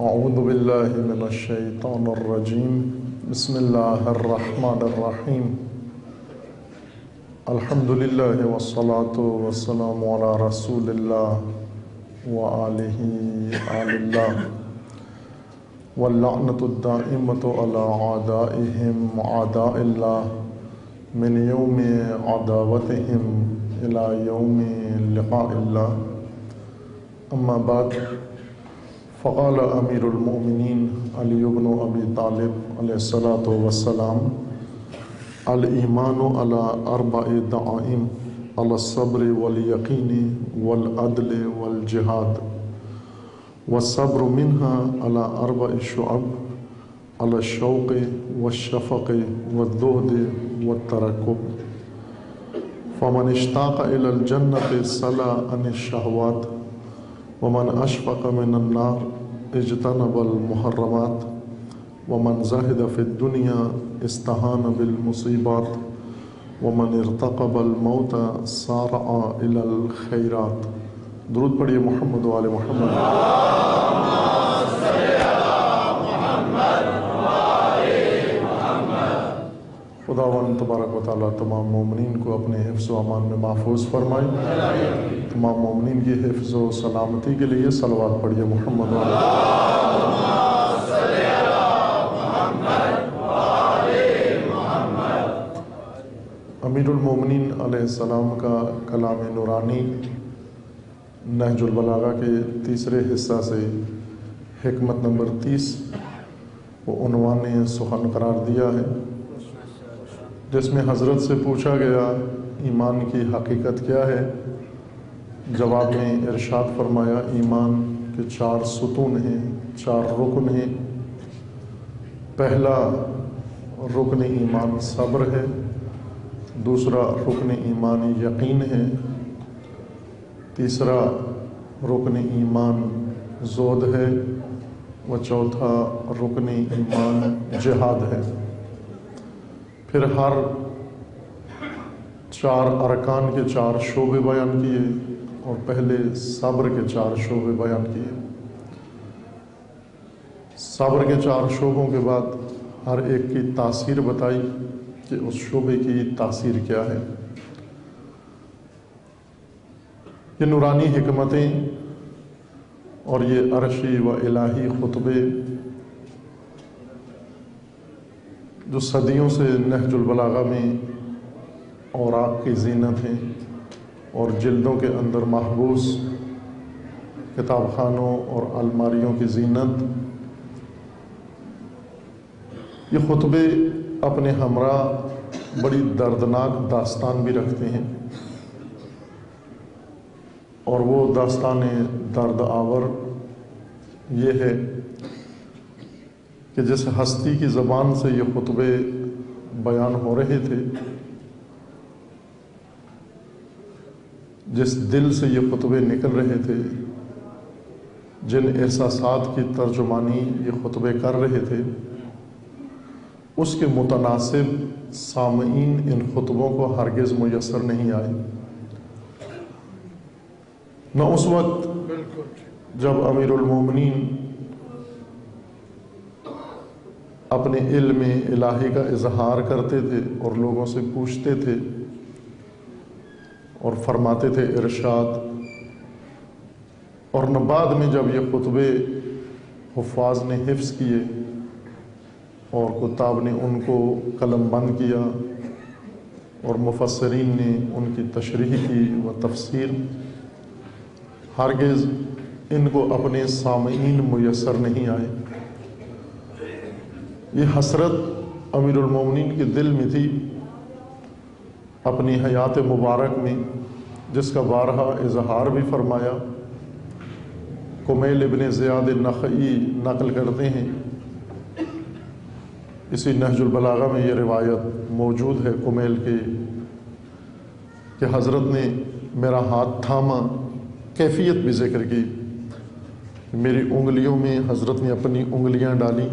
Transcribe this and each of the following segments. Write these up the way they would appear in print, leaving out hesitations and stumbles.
اعوذ باللہ من الشیطان الرجیم بسم اللہ الرحمن الرحیم الحمدللہ والصلاة والسلام علی رسول اللہ وآلہ آل اللہ واللعنۃ الدائمۃ علی اعدائہم اعداء اللہ من یوم عداوتہم الی یوم لقاء اللہ اما بعد فقال امیر المؤمنین علی بن ابی طالب علیہ الصلاۃ والسلام الایمان علی اربع دعائم علی الصبر والیقین والعدل والجہاد والصبر منها علی اربع شعب علی الشوق والشفق والزہد والترقب فمن اشتاق الى الجنة سلا عن الشہوات ومن اشفق من النار اجتنب المحرمات ومن زاہد فی الدنیا استہان بالمصیبات ومن ارتقب الموت سارع الی الخیرات۔ درود پڑھیے محمد و آل محمد۔ خداوند تبارک و تعالیٰ تمام مومنین کو اپنے حفظ و امان میں محفوظ فرمائے۔ تمام مومنین کی حفظ و سلامتی کے لیے صلوات پڑھیے محمد و امیر المومنین علیہ السلام کا کلام نورانی نہج البلاغہ کے تیسرے حصہ سے حکمت نمبر 30 وہ عنوان سخن قرار دیا ہے، جس میں حضرت سے پوچھا گیا ایمان کی حقیقت کیا ہے۔ جواب میں ارشاد فرمایا ایمان کے 4 ستون ہیں، 4 رکن ہیں۔ پہلا رکن ایمان صبر ہے، دوسرا رکن ایمان یقین ہے، تیسرا رکن ایمان زہد ہے، و چوتھا رکن ایمان جہاد ہے۔ پھر ہر 4 ارکان کے 4 شعبے بیان کیے اور پہلے صبر کے 4 شعبے بیان کیے۔ صبر کے 4 شعبوں کے بعد ہر ایک کی تاثیر بتائی کہ اس شعبے کی تاثیر کیا ہے۔ یہ نورانی حکمتیں اور یہ عرشی و الہی خطبے جو صدیوں سے نہج البلاغہ میں اوراق کی زینت ہیں اور جلدوں کے اندر محبوس کتاب خانوں اور الماریوں کی زینت، یہ خطبے اپنے ہمراہ بڑی دردناک داستان بھی رکھتے ہیں، اور وہ داستان درد آور یہ ہے کہ جس ہستی کی زبان سے یہ خطبے بیان ہو رہے تھے، جس دل سے یہ خطبے نکل رہے تھے، جن احساسات کی ترجمانی یہ خطبے کر رہے تھے، اس کے متناسب سامعین ان خطبوں کو ہرگز میسر نہیں آئے۔ نہ اس وقت جب امیر المومنین اپنے علم الہی کا اظہار کرتے تھے اور لوگوں سے پوچھتے تھے اور فرماتے تھے ارشاد، اور نہ بعد میں جب یہ خطبے حفاظ نے حفظ کیے اور کتاب نے ان کو قلم بند کیا اور مفسرین نے ان کی تشریح کی و تفسیر، ہرگز ان کو اپنے سامعین میسر نہیں آئے۔ یہ حسرت امیر المومنین کے دل میں تھی اپنی حیات مبارک میں، جس کا بارہا اظہار بھی فرمایا۔ کمیل ابن زیاد نخعی نقل کرتے ہیں، اسی نہج البلاغہ میں یہ روایت موجود ہے کمیل کے، کہ حضرت نے میرا ہاتھ تھاما، کیفیت بھی ذکر کی، میری انگلیوں میں حضرت نے اپنی انگلیاں ڈالی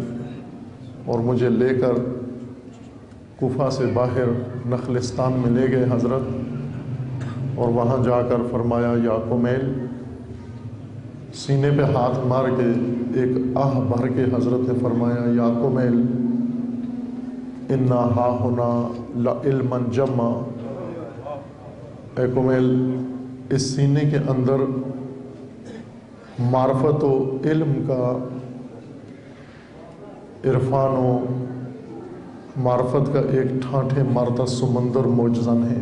اور مجھے لے کر کوفہ سے باہر نخلستان میں لے گئے حضرت، اور وہاں جا کر فرمایا یا کمیل سینے پہ ہاتھ مار کے ایک آہ بھر کے حضرت نے فرمایا یا کمیل انا ہا ہونا لعلما جما، اے کمیل اس سینے کے اندر معرفت و علم کا، عرفان و معرفت کا ایک ٹھاٹھے مارتا سمندر موجزن ہے۔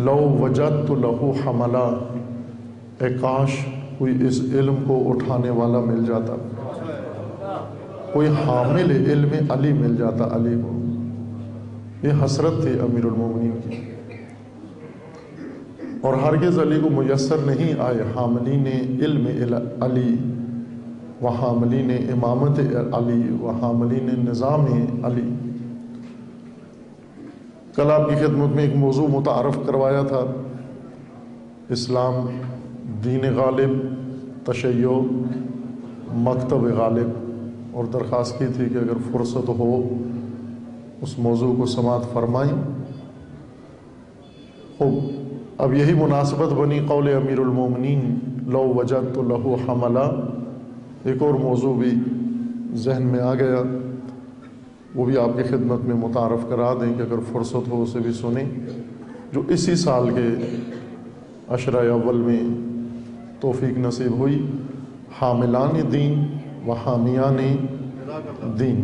لو وجدت لہو حملا، اے کاش کوئی اس علم کو اٹھانے والا مل جاتا، کوئی حامل علم علی مل جاتا علی کو۔ یہ حسرت تھی امیر المومنین کی، اور ہرگز علی کو میسر نہیں آئے حاملین علم علی و حاملین امامت علی و حاملین نظام علی۔ کل آپ کی خدمت میں ایک موضوع متعارف کروایا تھا، اسلام دین غالب، تشیع مکتب غالب، اور درخواست کی تھی کہ اگر فرصت ہو اس موضوع کو سماعت فرمائیں۔ اب یہی مناسبت بنی قول امیر المومنین لو وجدت لہو حملا، ایک اور موضوع بھی ذہن میں آ گیا، وہ بھی آپ کی خدمت میں متعارف کرا دیں کہ اگر فرصت ہو اسے بھی سنیں، جو اسی سال کے عشرہ اول میں توفیق نصیب ہوئی، حاملان دین و حامیان دین،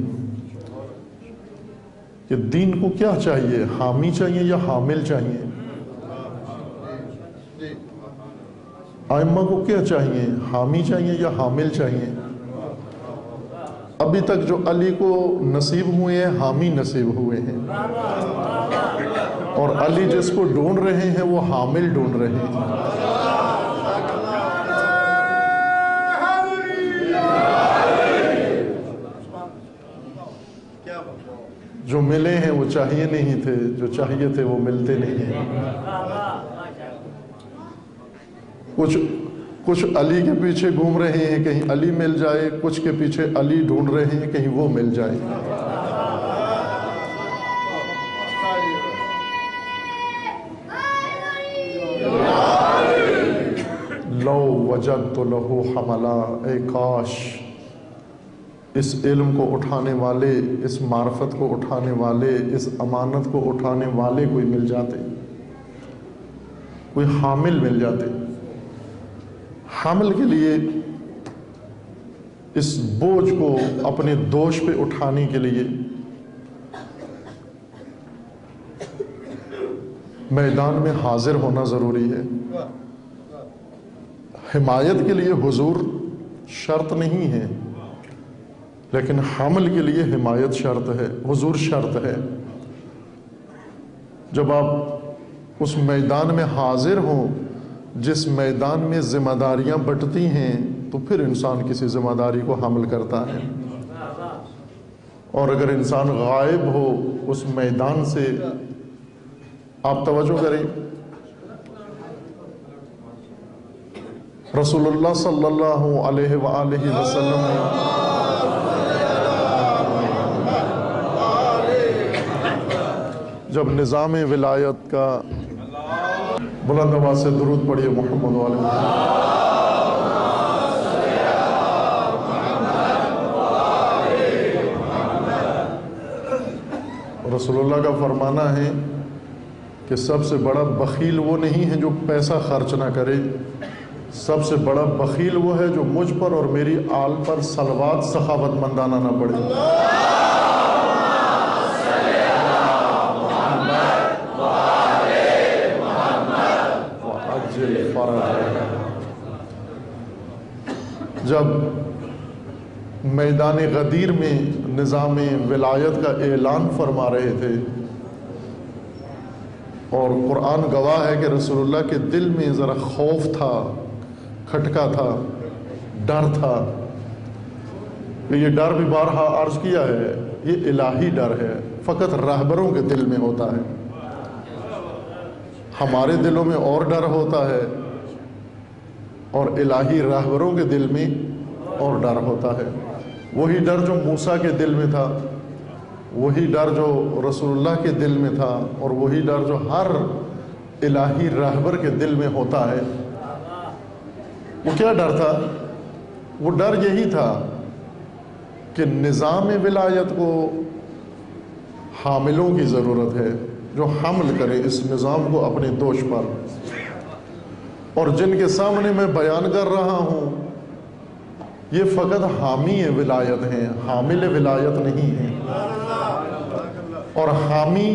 کہ دین کو کیا چاہیے، حامی چاہیے یا حامل چاہیے؟ ائمہ کو کیا چاہیے، حامی چاہیے یا حامل چاہیے؟ ابھی تک جو علی کو نصیب ہوئے ہیں حامی نصیب ہوئے ہیں، اور علی جس کو ڈھونڈ رہے ہیں وہ حامل ڈھونڈ رہے ہیں۔ جو ملے ہیں وہ چاہیے نہیں تھے، جو چاہیے تھے وہ ملتے نہیں ہیں۔ کچھ علی کے پیچھے گھوم رہے ہیں کہیں علی مل جائے، کچھ کے پیچھے علی ڈھونڈ رہے ہیں کہیں وہ مل جائے۔ لو وجدت لہو حملا، اے کاش اس علم کو اٹھانے والے، اس معرفت کو اٹھانے والے، اس امانت کو اٹھانے والے کوئی مل جاتے، کوئی حامل مل جاتے۔ حامل کے لیے اس بوجھ کو اپنے دوش پہ اٹھانے کے لیے میدان میں حاضر ہونا ضروری ہے۔ حمایت کے لیے حضور شرط نہیں ہے، لیکن حمل کے لیے حمایت شرط ہے، حضور شرط ہے۔ جب آپ اس میدان میں حاضر ہوں جس میدان میں ذمہ داریاں بٹتی ہیں، تو پھر انسان کسی ذمہ داری کو حمل کرتا ہے، اور اگر انسان غائب ہو اس میدان سے، آپ توجہ کریں، رسول اللہ صلی اللہ علیہ وآلہ وسلم نے جب نظام ولایت کا، بلند آواز سے درود پڑھیے محمد والے رسول اللہ کا فرمانا ہے کہ سب سے بڑا بخیل وہ نہیں ہے جو پیسہ خرچ نہ کرے، سب سے بڑا بخیل وہ ہے جو مجھ پر اور میری آل پر صلوات سخاوت مندانہ نہ پڑے۔ جب میدان غدیر میں نظام ولایت کا اعلان فرما رہے تھے، اور قرآن گواہ ہے کہ رسول اللہ کے دل میں ذرا خوف تھا، کھٹکا تھا، ڈر تھا، کہ یہ ڈر بھی بارہا عرض کیا ہے، یہ الہی ڈر ہے، فقط رہبروں کے دل میں ہوتا ہے، ہمارے دلوں میں اور ڈر ہوتا ہے، اور الہی رہبروں کے دل میں اور ڈر ہوتا ہے۔ وہی ڈر جو موسیٰ کے دل میں تھا، وہی ڈر جو رسول اللہ کے دل میں تھا، اور وہی ڈر جو ہر الہی رہبر کے دل میں ہوتا ہے، وہ کیا ڈر تھا؟ وہ ڈر یہی تھا کہ نظام ولایت کو حاملوں کی ضرورت ہے جو حمل کرے اس نظام کو اپنے دوش پر، اور جن کے سامنے میں بیان کر رہا ہوں یہ فقط حامی ولایت ہیں، حامل ولایت نہیں ہیں۔ اور حامی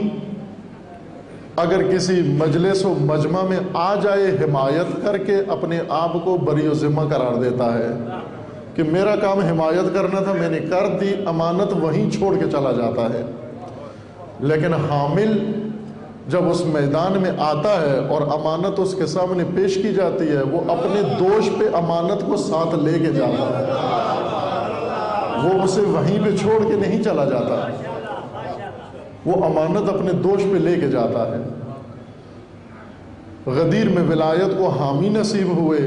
اگر کسی مجلس و مجمع میں آ جائے حمایت کر کے اپنے آپ کو بری و ذمہ قرار دیتا ہے کہ میرا کام حمایت کرنا تھا، میں نے کر دی، امانت وہیں چھوڑ کے چلا جاتا ہے۔ لیکن حامل جب اس میدان میں آتا ہے اور امانت اس کے سامنے پیش کی جاتی ہے، وہ اپنے دوش پہ امانت کو ساتھ لے کے جاتا ہے، وہ اسے وہیں پہ چھوڑ کے نہیں چلا جاتا، وہ امانت اپنے دوش پہ لے کے جاتا ہے۔ غدیر میں ولایت کو حامی نصیب ہوئے،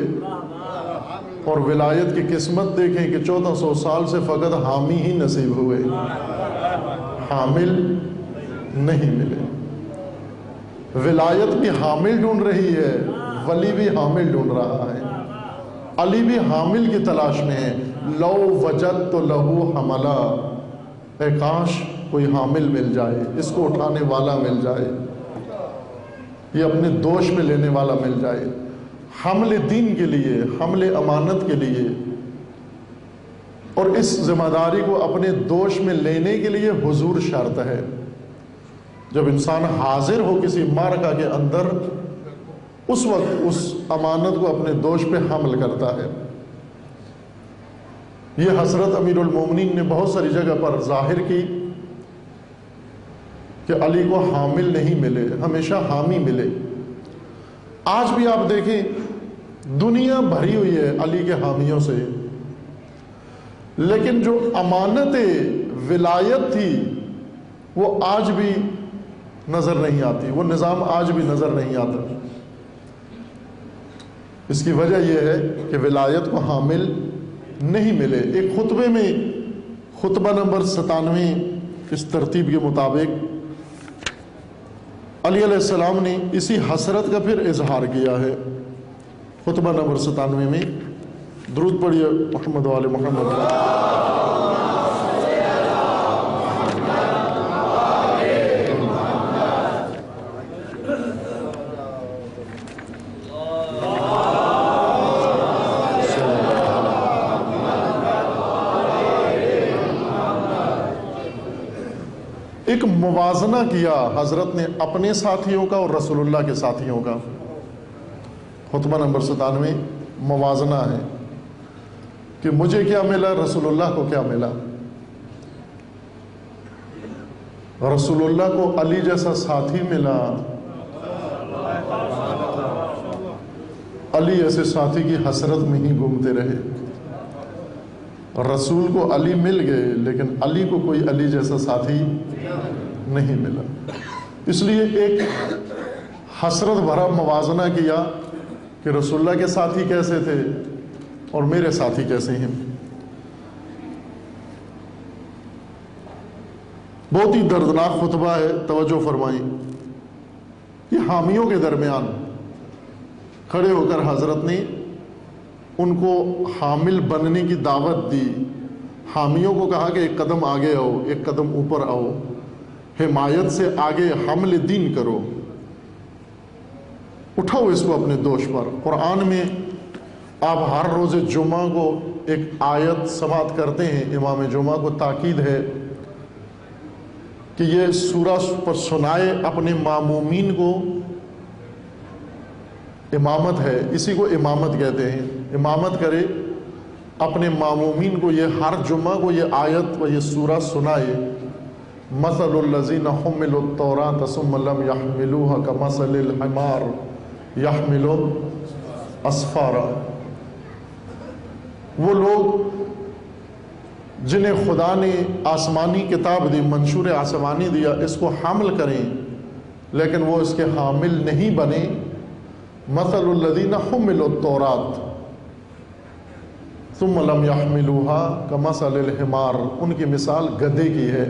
اور ولایت کی قسمت دیکھیں کہ 1400 سال سے فقط حامی ہی نصیب ہوئے، حامل نہیں ملے۔ ولایت بھی حامل ڈھونڈ رہی ہے، ولی بھی حامل ڈھونڈ رہا ہے، علی بھی حامل کی تلاش میں ہے۔ لو وجدت لہو حملا، اے کاش کوئی حامل مل جائے، اس کو اٹھانے والا مل جائے، یہ اپنے دوش میں لینے والا مل جائے۔ حمل دین کے لیے، حمل امانت کے لیے، اور اس ذمہ داری کو اپنے دوش میں لینے کے لیے حضور شرط ہے۔ جب انسان حاضر ہو کسی معرکہ کے اندر، اس وقت اس امانت کو اپنے دوش پہ حمل کرتا ہے۔ یہ حضرت امیر المومنین نے بہت ساری جگہ پر ظاہر کی کہ علی کو حامل نہیں ملے، ہمیشہ حامی ملے۔ آج بھی آپ دیکھیں دنیا بھری ہوئی ہے علی کے حامیوں سے، لیکن جو امانت ولایت تھی وہ آج بھی نظر نہیں آتی، وہ نظام آج بھی نظر نہیں آتا۔ اس کی وجہ یہ ہے کہ ولایت کو حامل نہیں ملے۔ ایک خطبے میں، خطبہ نمبر 97 اس ترتیب کے مطابق علی علیہ السلام نے اسی حسرت کا پھر اظہار کیا ہے۔ خطبہ نمبر 97 میں درود پڑھیے محمد وآل محمد۔ ایک موازنہ کیا حضرت نے اپنے ساتھیوں کا اور رسول اللہ کے ساتھیوں کا۔ خطبہ نمبر 97 موازنہ ہے کہ مجھے کیا ملا، رسول اللہ کو کیا ملا۔ رسول اللہ کو علی جیسا ساتھی ملا، علی ایسے ساتھی کی حسرت میں ہی گھومتے رہے۔ رسول کو علی مل گئے، لیکن علی کو کوئی علی جیسا ساتھی نہیں ملا۔ اس لیے ایک حسرت بھرا موازنہ کیا کہ رسول اللہ کے ساتھی کیسے تھے اور میرے ساتھی کیسے ہیں۔ بہت ہی دردناک خطبہ ہے، توجہ فرمائیں۔ یہ حامیوں کے درمیان کھڑے ہو کر حضرت نے ان کو حامل بننے کی دعوت دی۔ حامیوں کو کہا کہ ایک قدم آگے آؤ، ایک قدم اوپر آؤ، حمایت سے آگے حمل دین کرو، اٹھاؤ اس کو اپنے دوش پر۔ قرآن میں آپ ہر روز جمعہ کو ایک آیت سماعت کرتے ہیں، امام جمعہ کو تاکید ہے کہ یہ سورہ پر سنائے اپنے مامومین کو۔ امامت ہے، اسی کو امامت کہتے ہیں، امامت کرے اپنے مامومین کو، یہ ہر جمعہ کو یہ آیت و یہ سورہ سنائے۔ مثل الذین حملوا التوراۃ ثم لم يحملوها كمثل الحمار يحمل اسفارا۔ وہ لوگ جنہیں خدا نے آسمانی کتاب دی، منشور آسمانی دیا، اس کو حمل کریں لیکن وہ اس کے حامل نہیں بنے۔ مثل الذین حملوا التوراۃ ثم لم يحملوها كمثل الحمار، ان کی مثال گدھے کی ہے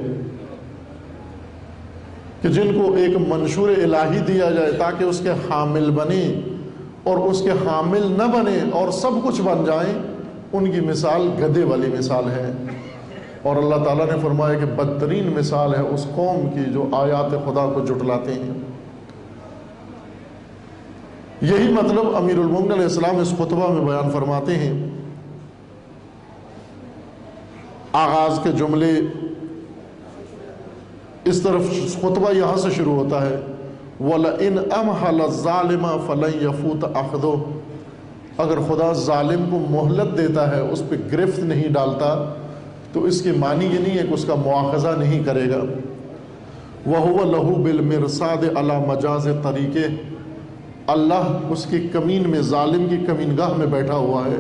کہ جن کو ایک منشور الہی دیا جائے تاکہ اس کے حامل بنے، اور اس کے حامل نہ بنے اور سب کچھ بن جائیں، ان کی مثال گدھے والی مثال ہے۔ اور اللہ تعالیٰ نے فرمایا کہ بدترین مثال ہے اس قوم کی جو آیات خدا کو جھٹلاتے ہیں۔ یہی مطلب امیر المومنین علیہ السلام اس خطبہ میں بیان فرماتے ہیں۔ آغاز کے جملے اس طرف خطبہ یہاں سے شروع ہوتا ہے، وَلَئِنْ أَمْحَلَ الظَّالِمَ فَلَنْ يَفُوتَ أَخْذُهُ، اگر خدا ظالم کو مہلت دیتا ہے، اس پہ گرفت نہیں ڈالتا، تو اس کے معنی یہ نہیں ہے کہ اس کا مواخذہ نہیں کرے گا۔ وَهُوَ لَهُ بِالْمِرْصَادِ عَلَى مَجَازِ طَرِيقِهِ، اللہ اس کی کمین میں، ظالم کی کمینگاہ میں بیٹھا ہوا ہے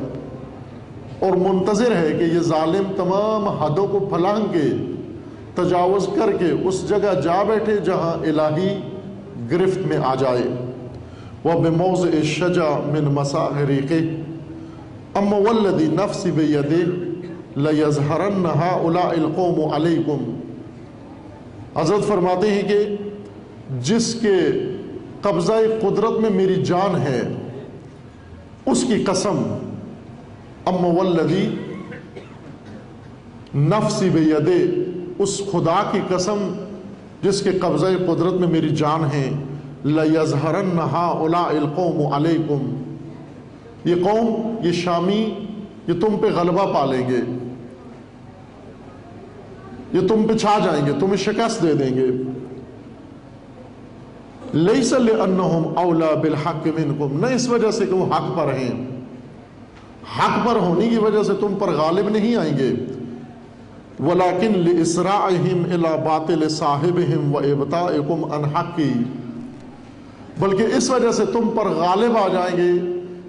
اور منتظر ہے کہ یہ ظالم تمام حدوں کو پھلانگ کے، تجاوز کر کے اس جگہ جا بیٹھے جہاں الہی گرفت میں آ جائے۔ وَبِمَوْضِعِ الشَّجَعِ مِنْ مَسَاغِرِقِهِ أَمَّا وَالَّذِي نَفْسِ بِيَدِهِ لَيَظْهَرَنَّ هَؤُلَاءِ الْقَوْمُ عَلَيْكُمْ، حضرت فرماتے ہیں کہ جس کے قبضہ قدرت میں میری جان ہے اس کی قسم، اما والذی نفسی بیدے، اس خدا کی قسم جس کے قبضہ قدرت میں میری جان ہے، لَيَظْهَرَنَّ هَؤُلَاءِ الْقَوْمُ عَلَيْكُمْ، یہ قوم، یہ شامی، یہ تم پہ غلبہ پالیں گے، یہ تم پہ چھا جائیں گے، تمہیں شکست دے دیں گے۔ لَيْسَ لِأَنَّهُمْ أَوْلَى بِالْحَقِّ مِنْكُمْ، نہ اس وجہ سے کہ وہ حق پر ہیں، حق پر ہونے کی وجہ سے تم پر غالب نہیں آئیں گے، وَلَكِنْ لِإِسْرَاعِهِمْ إِلَى بَاطِلِ صَاحِبِهِمْ وَإِبْطَائِكُمْ عَنْ حَقِّهِ، بلکہ اس وجہ سے تم پر غالب آ جائیں گے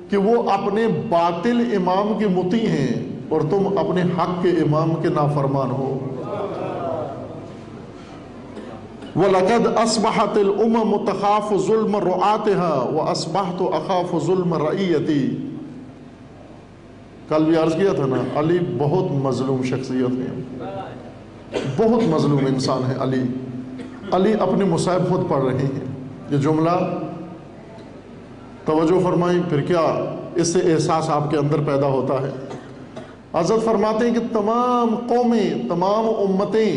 کہ وہ اپنے باطل امام کے مطیع ہیں اور تم اپنے حق کے امام کے نافرمان ہو۔ وَلَقَدْ أَصْبَحَتِ الْأُمَمُ تَخَافُ ظُلْمَ رُعَاتِهَا وَأَصْبَحْتُ أَخَافُ ظُلْمَ رَعِيَّتِي، کل بھی عرض کیا تھا نا، علی بہت مظلوم شخصیت ہے، بہت مظلوم انسان ہے علی۔ علی اپنے مصائب خود پڑھ رہے ہیں، یہ جملہ توجہ فرمائیں، پھر کیا اس سے احساس آپ کے اندر پیدا ہوتا ہے۔ حضرت فرماتے ہیں کہ تمام قومیں، تمام امتیں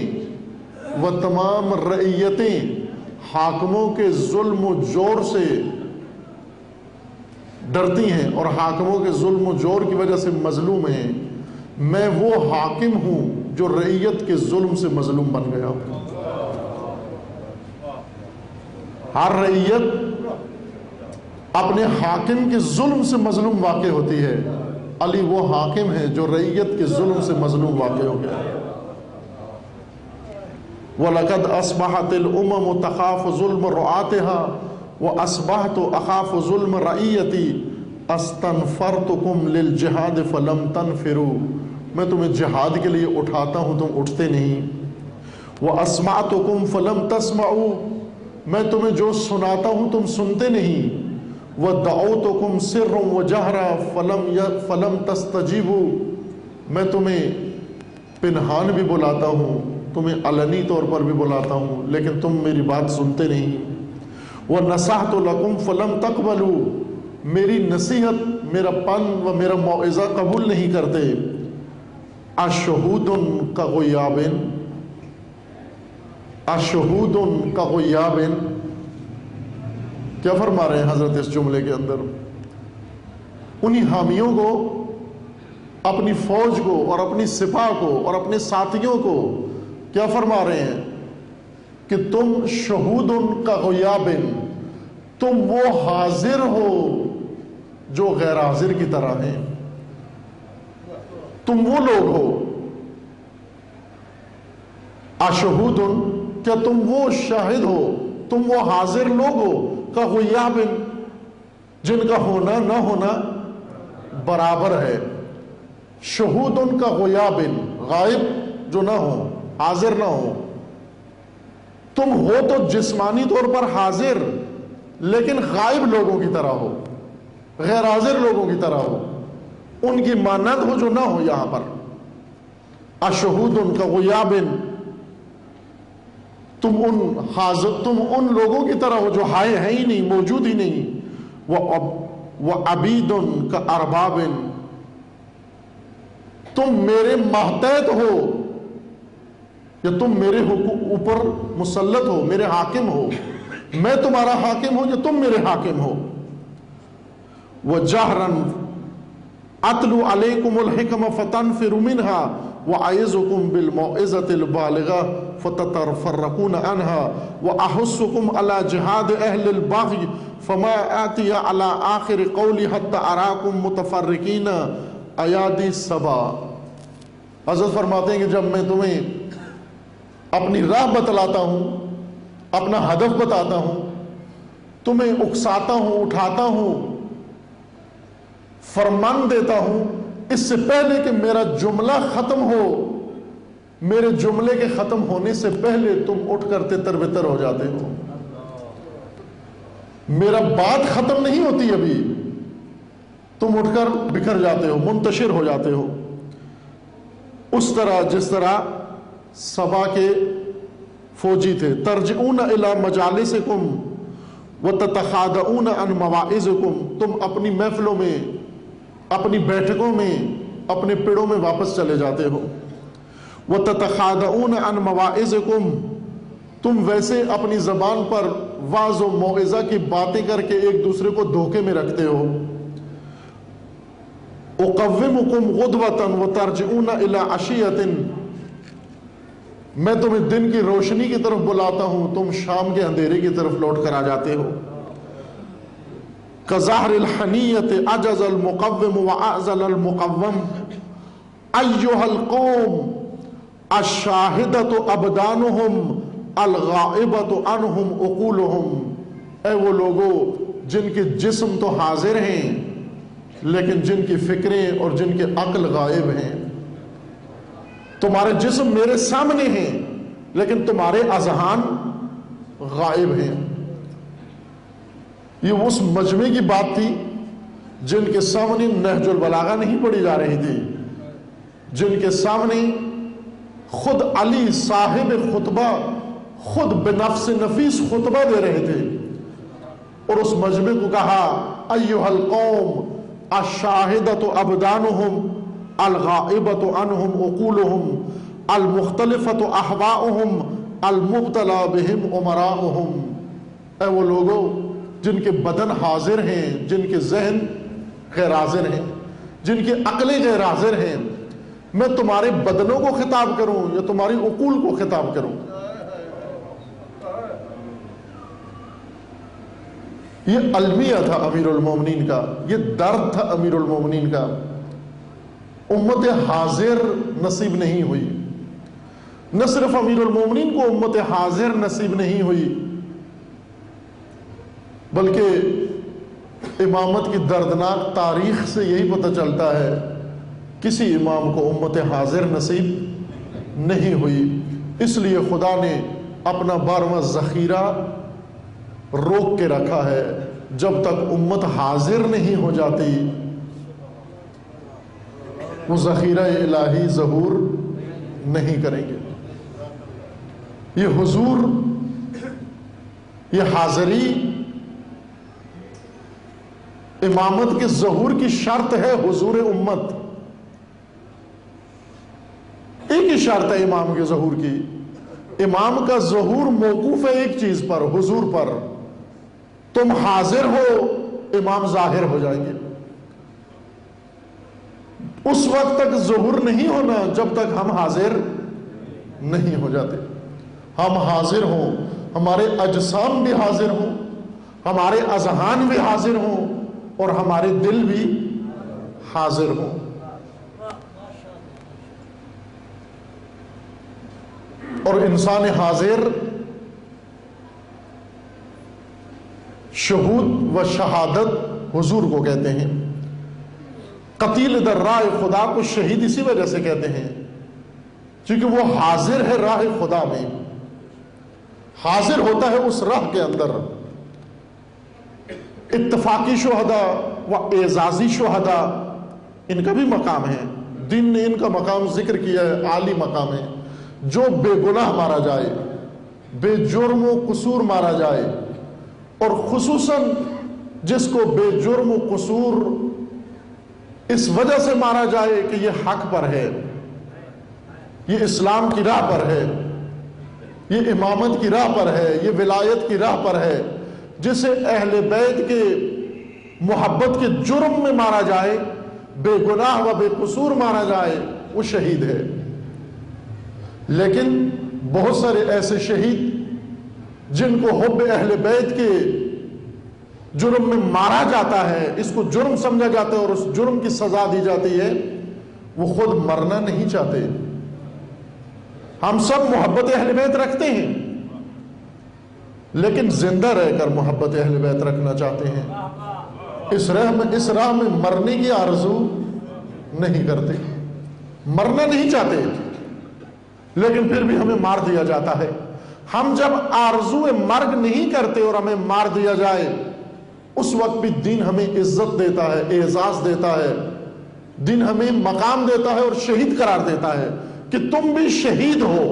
و تمام رعیتیں حاکموں کے ظلم و جور سے ڈرتی ہیں اور حاکموں کے ظلم و جور کی وجہ سے مظلوم ہیں۔ میں وہ حاکم ہوں جو رعیت کے ظلم سے مظلوم بن گیا ہوں۔ ہر رعیت اپنے حاکم کے ظلم سے مظلوم واقع ہوتی ہے، علی وہ حاکم ہے جو رعیت کے ظلم سے مظلوم واقع ہو گیا۔ وَلَقَدْ أَصْبَحَتِ الْأُمَمُ تَخَافُ ظُلْمَ رُعَاتِهَا وَأَصْبَحْتُ أَخَافُ ظُلْمَ رَعِيَّتِي أَسْتَنْفَرْتُكُمْ لِلْجِهَادِ فَلَمْ تَنْفِرُوا، میں تمہیں جہاد کے لیے اٹھاتا ہوں، تم اٹھتے نہیں۔ وَأَسْمَعْتُكُمْ فَلَمْ تَسْمَعُوا، میں تمہیں جو سناتا ہوں تم سنتے نہیں۔ وَدَعَوْتُكُمْ سِرًّا وَجَهْرًا فَلَمْ تَسْتَجِيبُوا، میں تمہیں پنہان بھی بلاتا ہوں، تمہیں علنی طور پر بھی بلاتا ہوں، لیکن تم میری بات سنتے نہیں۔ وَنَصَحْتُ لَكُمْ فَلَمْ تَقْبَلُوا، میری نصیحت، میرا پن و میرا موعظہ قبول نہیں کرتے۔ أَشْهُودٌ كَغُيَابٍ، أَشْهُودٌ كَغُيَابٍ، کیا فرما رہے ہیں حضرت اس جملے کے اندر؟ انہی حامیوں کو، اپنی فوج کو اور اپنی سپاہ کو اور اپنے ساتھیوں کو کیا فرما رہے ہیں کہ تم شہود کغیاب، تم وہ حاضر ہو جو غیر حاضر کی طرح ہیں، تم وہ لوگ ہو۔ اشہود، کیا تم وہ شاہد ہو، تم وہ حاضر لوگ ہو، کغیاب، جن کا ہونا نہ ہونا برابر ہے۔ شہود کغیاب، غائب جو نہ ہو، حاضر نہ ہو۔ تم ہو تو جسمانی طور پر حاضر لیکن غائب لوگوں کی طرح ہو، غیر حاضر لوگوں کی طرح ہو، ان کی مانند ہو جو نہ ہو یہاں پر۔ اشہود کغیاب، تم ان لوگوں کی طرح ہو جو ہائے ہیں ہی نہیں، موجود ہی نہیں۔ وعبید کارباب، تم میرے ماتحت ہو یا تم میرے اوپر مسلط ہو، میرے حاکم ہو، میں تمہارا حاکم ہوں یا تم میرے حاکم ہو۔ وجہرن اتلو علیکم الحکم فتنفروا منها وأعظكم بالموعظة البالغة فتتفرقون عنها وأحثكم على جهاد أهل البغي فما آتي على آخر قولي حتى أراكم متفرقين ایادی سبا۔ حضرت فرماتے ہیں کہ جب میں تمہیں اپنی راہ بتلاتا ہوں، اپنا ہدف بتاتا ہوں، تمہیں اکساتا ہوں، اٹھاتا ہوں، فرمان دیتا ہوں، اس سے پہلے کہ میرا جملہ ختم ہو، میرے جملے کے ختم ہونے سے پہلے تم اٹھ کر تتر بتر ہو جاتے ہو، میرا بات ختم نہیں ہوتی ابھی، تم اٹھ کر بکھر جاتے ہو، منتشر ہو جاتے ہو۔ اس طرح جس طرح سبا کے فوجی تھے، ترجعون الی مجالسکم وتتخاذؤون عن مواعظکم، تم اپنی محفلوں میں، اپنی بیٹھکوں میں، اپنے پیڑوں میں واپس چلے جاتے ہو۔ وتتخاذؤون عن مواعظکم، تم ویسے اپنی زبان پر وعظ و موعظہ کی باتیں کر کے ایک دوسرے کو دھوکے میں رکھتے ہو۔ اقومکم غدوۃ وترجعون الی عشیۃ، میں تمہیں دن کی روشنی کی طرف بلاتا ہوں، تم شام کے اندھیرے کی طرف لوٹ کر آ جاتے ہو۔ کظہر الحنیۃ عجز المقوم واعزل المقوم، ایھا القوم الشاہدۃ ابدانہم الغائبۃ عنہم عقولہم، اے وہ لوگوں جن کے جسم تو حاضر ہیں لیکن جن کی فکریں اور جن کے عقل غائب ہیں۔ تمہارے جسم میرے سامنے ہیں لیکن تمہارے اذہان غائب ہیں۔ یہ اس مجمع کی بات تھی جن کے سامنے نہج البلاغہ نہیں پڑھی جا رہی تھی، جن کے سامنے خود علی صاحب خطبہ خود بنفس نفیس خطبہ دے رہے تھے، اور اس مجمع کو کہا ایھا القوم الشاہدۃ ابدانہم الغائبۃ عنہم عقولہم المختلفۃ احواؤہم المبتلی بہم امراؤہم، اے وہ لوگوں جن کے بدن حاضر ہیں، جن کے ذہن غیر حاضر ہیں، جن کی عقلیں غیر حاضر ہیں، میں تمہارے بدنوں کو خطاب کروں یا تمہاری عقول کو خطاب کروں؟ یہ المیہ تھا امیر المومنین کا، یہ درد تھا امیر المومنین کا۔ امت حاضر نصیب نہیں ہوئی، نہ صرف امیر المومنین کو امت حاضر نصیب نہیں ہوئی بلکہ امامت کی دردناک تاریخ سے یہی پتہ چلتا ہے کسی امام کو امت حاضر نصیب نہیں ہوئی۔ اس لیے خدا نے اپنا 12واں ذخیرہ روک کے رکھا ہے، جب تک امت حاضر نہیں ہو جاتی وہ ذخیرہ الہی ظہور نہیں کریں گے۔ یہ حضور، یہ حاضری امامت کے ظہور کی شرط ہے۔ حضور امت ایک ہی شرط ہے امام کے ظہور کی، امام کا ظہور موقوف ہے ایک چیز پر، حضور پر۔ تم حاضر ہو امام ظاہر ہو جائیں گے۔ اس وقت تک ظہور نہیں ہونا جب تک ہم حاضر نہیں ہو جاتے۔ ہم حاضر ہوں، ہمارے اجسام بھی حاضر ہوں، ہمارے اذہان بھی حاضر ہوں اور ہمارے دل بھی حاضر ہوں۔ اور انسان حاضر شہود و شہادت حضور کو کہتے ہیں۔ قتیل در راہ خدا کو شہید اسی وجہ سے کہتے ہیں کیونکہ وہ حاضر ہے راہ خدا میں، حاضر ہوتا ہے اس راہ کے اندر۔ اتفاقی شہداء و اعزازی شہداء ان کا بھی مقام ہے، دین نے ان کا مقام ذکر کیا ہے، عالی مقام ہے۔ جو بے گناہ مارا جائے، بے جرم و قصور مارا جائے، اور خصوصاً جس کو بے جرم و قصور اس وجہ سے مارا جائے کہ یہ حق پر ہے، یہ اسلام کی راہ پر ہے، یہ امامت کی راہ پر ہے، یہ ولایت کی راہ پر ہے، جسے اہل بیت کے محبت کے جرم میں مارا جائے، بے گناہ و بے قصور مارا جائے، وہ شہید ہے۔ لیکن بہت سارے ایسے شہید جن کو حب اہل بیت کے جرم میں مارا جاتا ہے، اس کو جرم سمجھا جاتا ہے اور اس جرم کی سزا دی جاتی ہے، وہ خود مرنا نہیں چاہتے۔ ہم سب محبت اہل بیت رکھتے ہیں، لیکن زندہ رہ کر محبت اہل بیت رکھنا چاہتے ہیں، اس راہ میں مرنے کی آرزو نہیں کرتے، مرنا نہیں چاہتے، لیکن پھر بھی ہمیں مار دیا جاتا ہے۔ ہم جب آرزو مرگ نہیں کرتے اور ہمیں مار دیا جائے، اس وقت بھی دین ہمیں عزت دیتا ہے، اعزاز دیتا ہے، دین ہمیں مقام دیتا ہے اور شہید قرار دیتا ہے کہ تم بھی شہید ہو،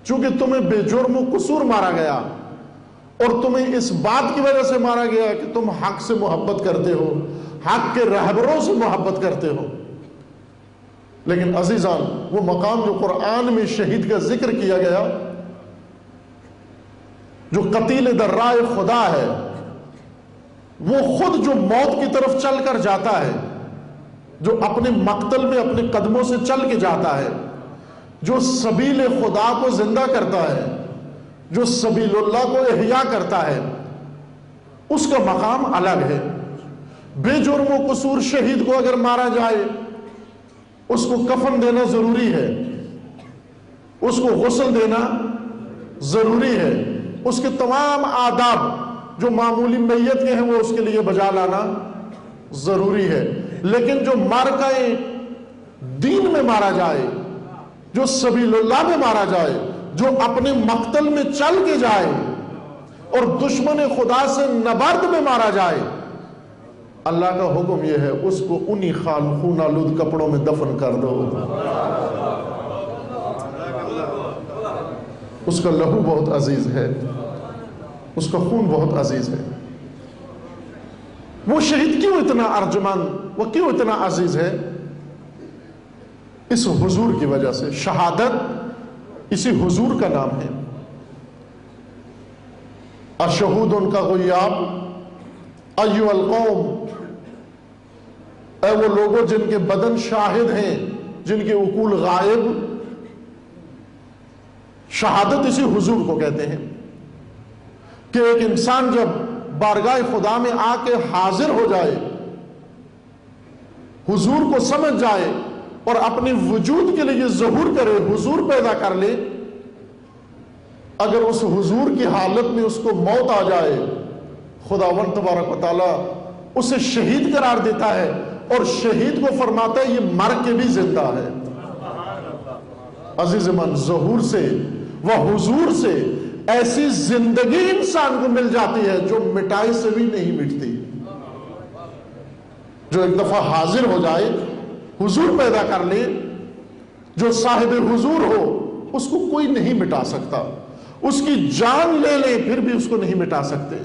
چونکہ تمہیں بے جرم و قصور مارا گیا اور تمہیں اس بات کی وجہ سے مارا گیا کہ تم حق سے محبت کرتے ہو، حق کے رہبروں سے محبت کرتے ہو۔ لیکن عزیزان، وہ مقام جو قرآن میں شہید کا ذکر کیا گیا، جو قتیل در راہ خدا ہے، وہ خود جو موت کی طرف چل کر جاتا ہے، جو اپنے مقتل میں اپنے قدموں سے چل کے جاتا ہے، جو سبیل خدا کو زندہ کرتا ہے، جو سبیل اللہ کو احیا کرتا ہے، اس کا مقام الگ ہے۔ بے جرم و قصور شہید کو اگر مارا جائے، اس کو کفن دینا ضروری ہے، اس کو غسل دینا ضروری ہے، اس کے تمام آداب جو معمولی میت کے ہیں وہ اس کے لیے بجا لانا ضروری ہے۔ لیکن جو مارکہ دین میں مارا جائے، جو سبیل اللہ میں مارا جائے، جو اپنے مقتل میں چل کے جائے اور دشمن خدا سے نبرد میں مارا جائے، اللہ کا حکم یہ ہے اس کو انہی خون آلود کپڑوں میں دفن کر دو۔ اس کا لہو بہت عزیز ہے، اس کا خون بہت عزیز ہے۔ وہ شہید کیوں اتنا ارجمند، وہ کیوں اتنا عزیز ہے؟ اس حضور کی وجہ سے۔ شہادت اسی حضور کا نام ہے۔ اشہود ان کا غیاب ایو القوم، اے وہ لوگوں جن کے بدن شاہد ہیں، جن کے عقول غائب۔ شہادت اسی حضور کو کہتے ہیں کہ ایک انسان جب بارگاہ خدا میں آ کے حاضر ہو جائے، حضور کو سمجھ جائے اور اپنے وجود کے لیے ظہور کرے، حضور پیدا کر لے، اگر اس حضور کی حالت میں اس کو موت آ جائے، خداوند تبارک و تعالی اسے شہید قرار دیتا ہے اور شہید کو فرماتا ہے یہ مر کے بھی زندہ ہے۔ عزیز من، ظہور سے و حضور سے ایسی زندگی انسان کو مل جاتی ہے جو مٹائی سے بھی نہیں مٹتی۔ جو ایک دفعہ حاضر ہو جائے، حضور پیدا کر لے، جو صاحب حضور ہو، اس کو کوئی نہیں مٹا سکتا۔ اس کی جان لے لیں پھر بھی اس کو نہیں مٹا سکتے،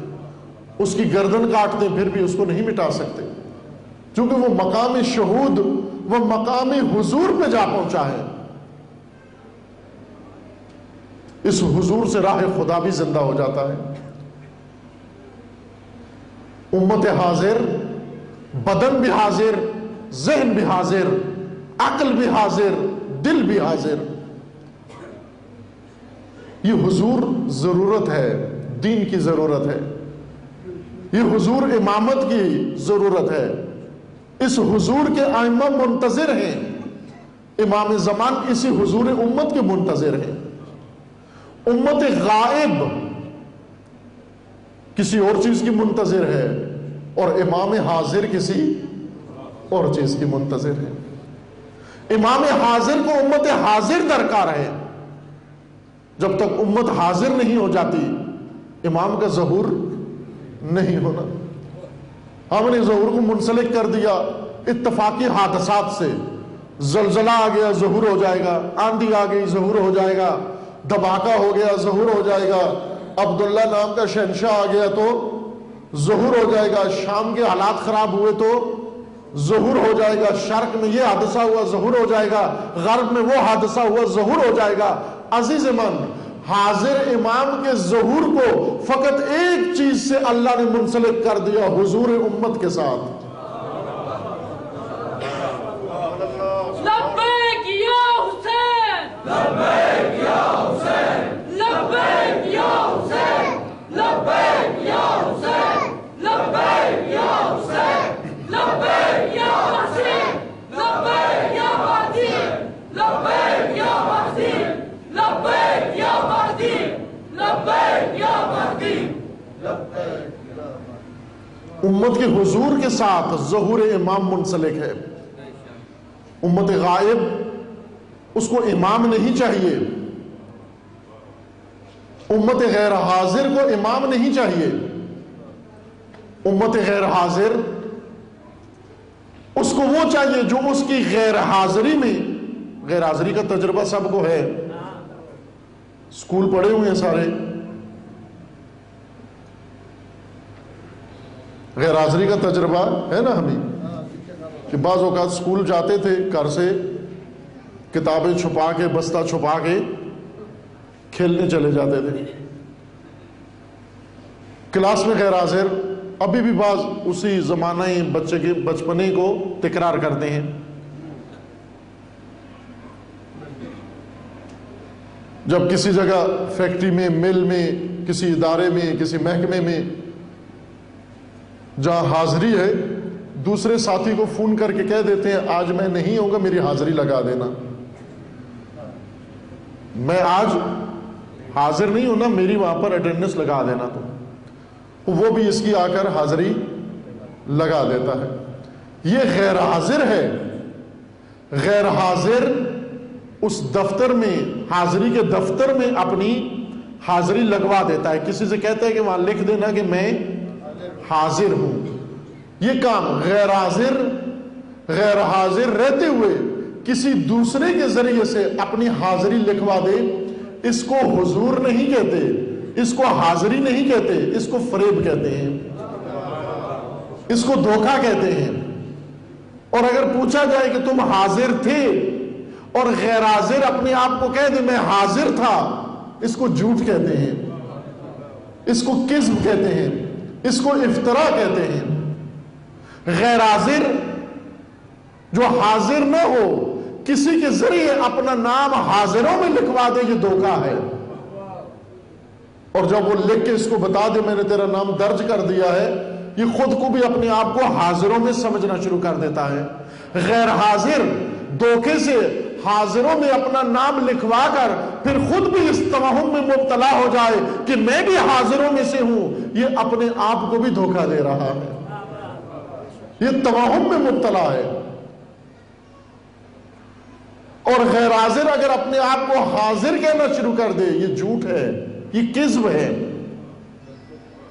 اس کی گردن کاٹ دیں پھر بھی اس کو نہیں مٹا سکتے، کیونکہ وہ مقام شہود، وہ مقام حضور پہ جا پہنچا ہے۔ اس حضور سے راہ خدا بھی زندہ ہو جاتا ہے۔ امت حاضر، بدن بھی حاضر، ذہن بھی حاضر، عقل بھی حاضر، دل بھی حاضر۔ یہ حضور ضرورت ہے، دین کی ضرورت ہے، یہ حضور امامت کی ضرورت ہے۔ اس حضور کے ائمہ منتظر ہیں، امام زمان اسی حضور امت کے منتظر ہیں۔ امت غائب کسی اور چیز کی منتظر ہے اور امام حاضر کسی اور چیز کی منتظر ہے۔ امام حاضر کو امت حاضر درکار ہے۔ جب تک امت حاضر نہیں ہو جاتی، امام کا ظہور نہیں ہونا۔ ہم نے ظہور کو منسلک کر دیا اتفاقی حادثات سے۔ زلزلہ آ گیا، ظہور ہو جائے گا، آندھی آ گئی، ظہور ہو جائے گا، دھماکہ ہو گیا، ظہور ہو جائے گا، عبداللہ نام کا شہنشاہ آ گیا تو ظہور ہو جائے گا، شام کے حالات خراب ہوئے تو ظہور ہو جائے گا، شرق میں یہ حادثہ ہوا ظہور ہو جائے گا، غرب میں وہ حادثہ ہوا ظہور ہو جائے گا۔ عزیز من، حاضر امام کے ظہور کو فقط ایک چیز سے اللہ نے منسلک کر دیا، حضور امت کے ساتھ۔ لبیک یا حسین، لبیک یا حسین، لبیک یا حسین، لبیک یا حسین، لبیک یا حسین، لبیک یا حسین، لبیک یا مہدی، لبیک یا مہدی، لبیک یا مہدی، لبیک یا مہدی۔ امت کے حضور کے ساتھ ظہور امام منسلک ہے۔ امت غائب اس کو امام نہیں چاہیے، امت غیر حاضر کو امام نہیں چاہیے۔ امت غیر حاضر اس کو وہ چاہیے جو اس کی غیر حاضری میں، غیر حاضری کا تجربہ سب کو ہے، اسکول پڑھے ہوئے ہیں سارے، غیر حاضری کا تجربہ ہے نا ہمیں، کہ بعض اوقات اسکول جاتے تھے، گھر سے کتابیں چھپا کے، بستہ چھپا کے کھیلنے چلے جاتے تھے، کلاس میں غیر حاضر۔ ابھی بھی بعض اسی زمانہ بچے کے بچپنے کو تکرار کرتے ہیں۔ جب کسی جگہ فیکٹری میں، مل میں، کسی ادارے میں، کسی محکمے میں جہاں حاضری ہے، دوسرے ساتھی کو فون کر کے کہہ دیتے ہیں آج میں نہیں ہوں گا، میری حاضری لگا دینا، میں آج حاضر نہیں ہوں نا، میری وہاں پر اٹینڈنس لگا دینا۔ تو وہ بھی اس کی آ کر حاضری لگا دیتا ہے۔ یہ غیر حاضر ہے۔ غیر حاضر اس دفتر میں، حاضری کے دفتر میں اپنی حاضری لگوا دیتا ہے، کسی سے کہتا ہے کہ وہاں لکھ دینا کہ میں حاضر ہوں۔ یہ کام غیر حاضر رہتے ہوئے کسی دوسرے کے ذریعے سے اپنی حاضری لکھوا دے، اس کو حضور نہیں کہتے، اس کو حاضری نہیں کہتے، اس کو فریب کہتے ہیں، اس کو دھوکہ کہتے ہیں۔ اور اگر پوچھا جائے کہ تم حاضر تھے اور غیر حاضر اپنے آپ کو کہہ دے میں حاضر تھا، اس کو جھوٹ کہتے ہیں، اس کو کذب کہتے ہیں، اس کو افتراء کہتے ہیں۔ غیر حاضر جو حاضر نہ ہو، کسی کے ذریعے اپنا نام حاضروں میں لکھوا دے، یہ دھوکہ ہے۔ اور جب وہ لکھ کے اس کو بتا دے میں نے تیرا نام درج کر دیا ہے، یہ خود کو بھی اپنے آپ کو حاضروں میں سمجھنا شروع کر دیتا ہے۔ غیر حاضر دھوکے سے حاضروں میں اپنا نام لکھوا کر پھر خود بھی اس توہم میں مبتلا ہو جائے کہ میں بھی حاضروں میں سے ہوں، یہ اپنے آپ کو بھی دھوکہ دے رہا ہے، یہ توہم میں مبتلا ہے۔ اور غیر حاضر اگر اپنے آپ کو حاضر کہنا شروع کر دے، یہ جھوٹ ہے، یہ کذب ہے۔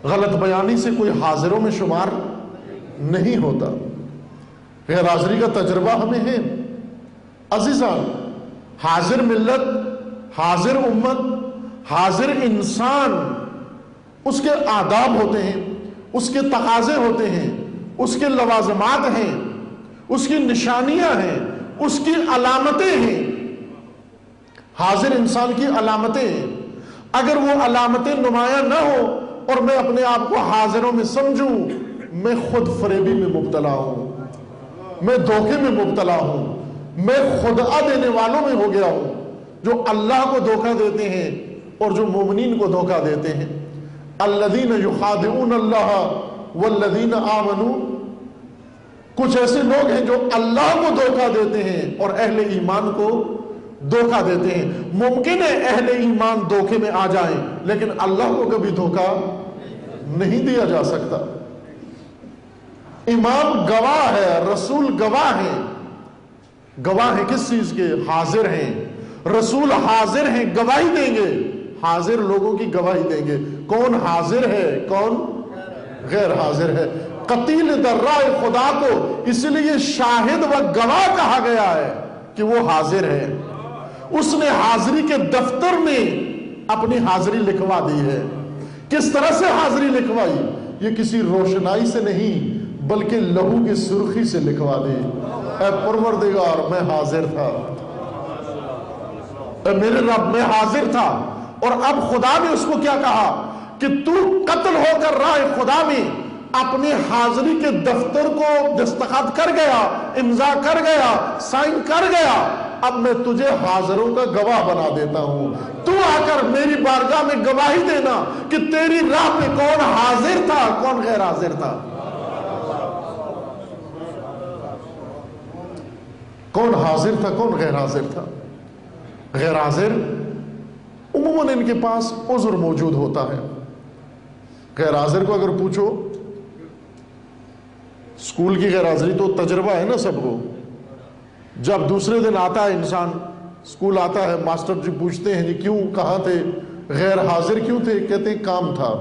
غلط بیانی سے کوئی حاضروں میں شمار نہیں ہوتا۔ غیر حاضری کا تجربہ ہمیں ہے۔ عزیزان، حاضر ملت، حاضر امت، حاضر انسان، اس کے آداب ہوتے ہیں، اس کے تقاضے ہوتے ہیں، اس کے لوازمات ہیں، اس کی نشانیاں ہیں، اس کی علامتیں ہیں۔ حاضر انسان کی علامتیں ہیں۔ اگر وہ علامتیں نمایاں نہ ہو اور میں اپنے آپ کو حاضروں میں سمجھوں، میں خود فریبی میں مبتلا ہوں، میں دھوکے میں مبتلا ہوں، میں خدعہ دینے والوں میں ہو گیا ہوں، جو اللہ کو دھوکہ دیتے ہیں اور جو مومنین کو دھوکہ دیتے ہیں۔ الذین یخادعون اللہ والذین آمنوا، کچھ ایسے لوگ ہیں جو اللہ کو دھوکہ دیتے ہیں اور اہل ایمان کو دھوکہ دیتے ہیں۔ ممکن ہے اہل ایمان دھوکے میں آ جائیں، لیکن اللہ کو کبھی دھوکہ نہیں دیا جا سکتا۔ امام گواہ ہے، رسول گواہ ہیں۔ گواہ ہیں کس چیز کے؟ حاضر ہیں۔ رسول حاضر ہیں، گواہی دیں گے، حاضر لوگوں کی گواہی دیں گے۔ کون حاضر ہے، کون غیر حاضر ہے؟ قتیل در راہ خدا کو اس لیے شاہد و گواہ کہا گیا ہے کہ وہ حاضر ہے۔ اس نے حاضری کے دفتر میں اپنی حاضری لکھوا دی ہے۔ کس طرح سے حاضری لکھوائی؟ یہ کسی روشنائی سے نہیں بلکہ لہو کی سرخی سے لکھوا دے۔ اے پروردگار میں حاضر تھا، اے میرے رب میں حاضر تھا، اور اب خدا نے اس کو کیا کہا کہ تو قتل ہو کر راہ خدا میں اپنی حاضری کے دفتر کو دستخط کر گیا، امضا کر گیا، سائن کر گیا، اب میں تجھے حاضروں کا گواہ بنا دیتا ہوں، تو آ کر میری بارگاہ میں گواہی دینا کہ تیری راہ میں کون حاضر تھا کون غیر حاضر تھا، کون حاضر تھا کون غیر حاضر تھا۔ غیر حاضر عموماً ان کے پاس عذر موجود ہوتا ہے۔ غیر حاضر کو اگر پوچھو، اسکول کی غیر حاضری تو تجربہ ہے نا سب کو، جب دوسرے دن آتا ہے انسان، اسکول آتا ہے، ماسٹر جی پوچھتے ہیں جی کیوں، کہاں تھے، غیر حاضر کیوں تھے، کہتے ہیں کام تھا،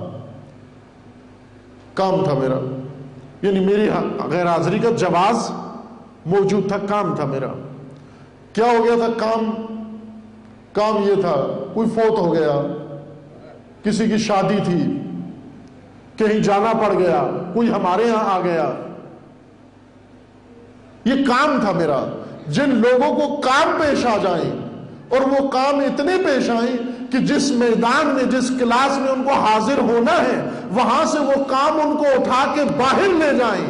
کام تھا میرا، یعنی میری غیر حاضری کا جواز موجود تھا، کام تھا میرا۔ کیا ہو گیا تھا؟ کام یہ تھا، کوئی فوت ہو گیا، کسی کی شادی تھی، کہیں جانا پڑ گیا، کوئی ہمارے ہاں آ گیا، یہ کام تھا میرا۔ جن لوگوں کو کام پیش آ جائیں اور وہ کام اتنے پیش آئیں کہ جس میدان میں جس کلاس میں ان کو حاضر ہونا ہے وہاں سے وہ کام ان کو اٹھا کے باہر لے جائیں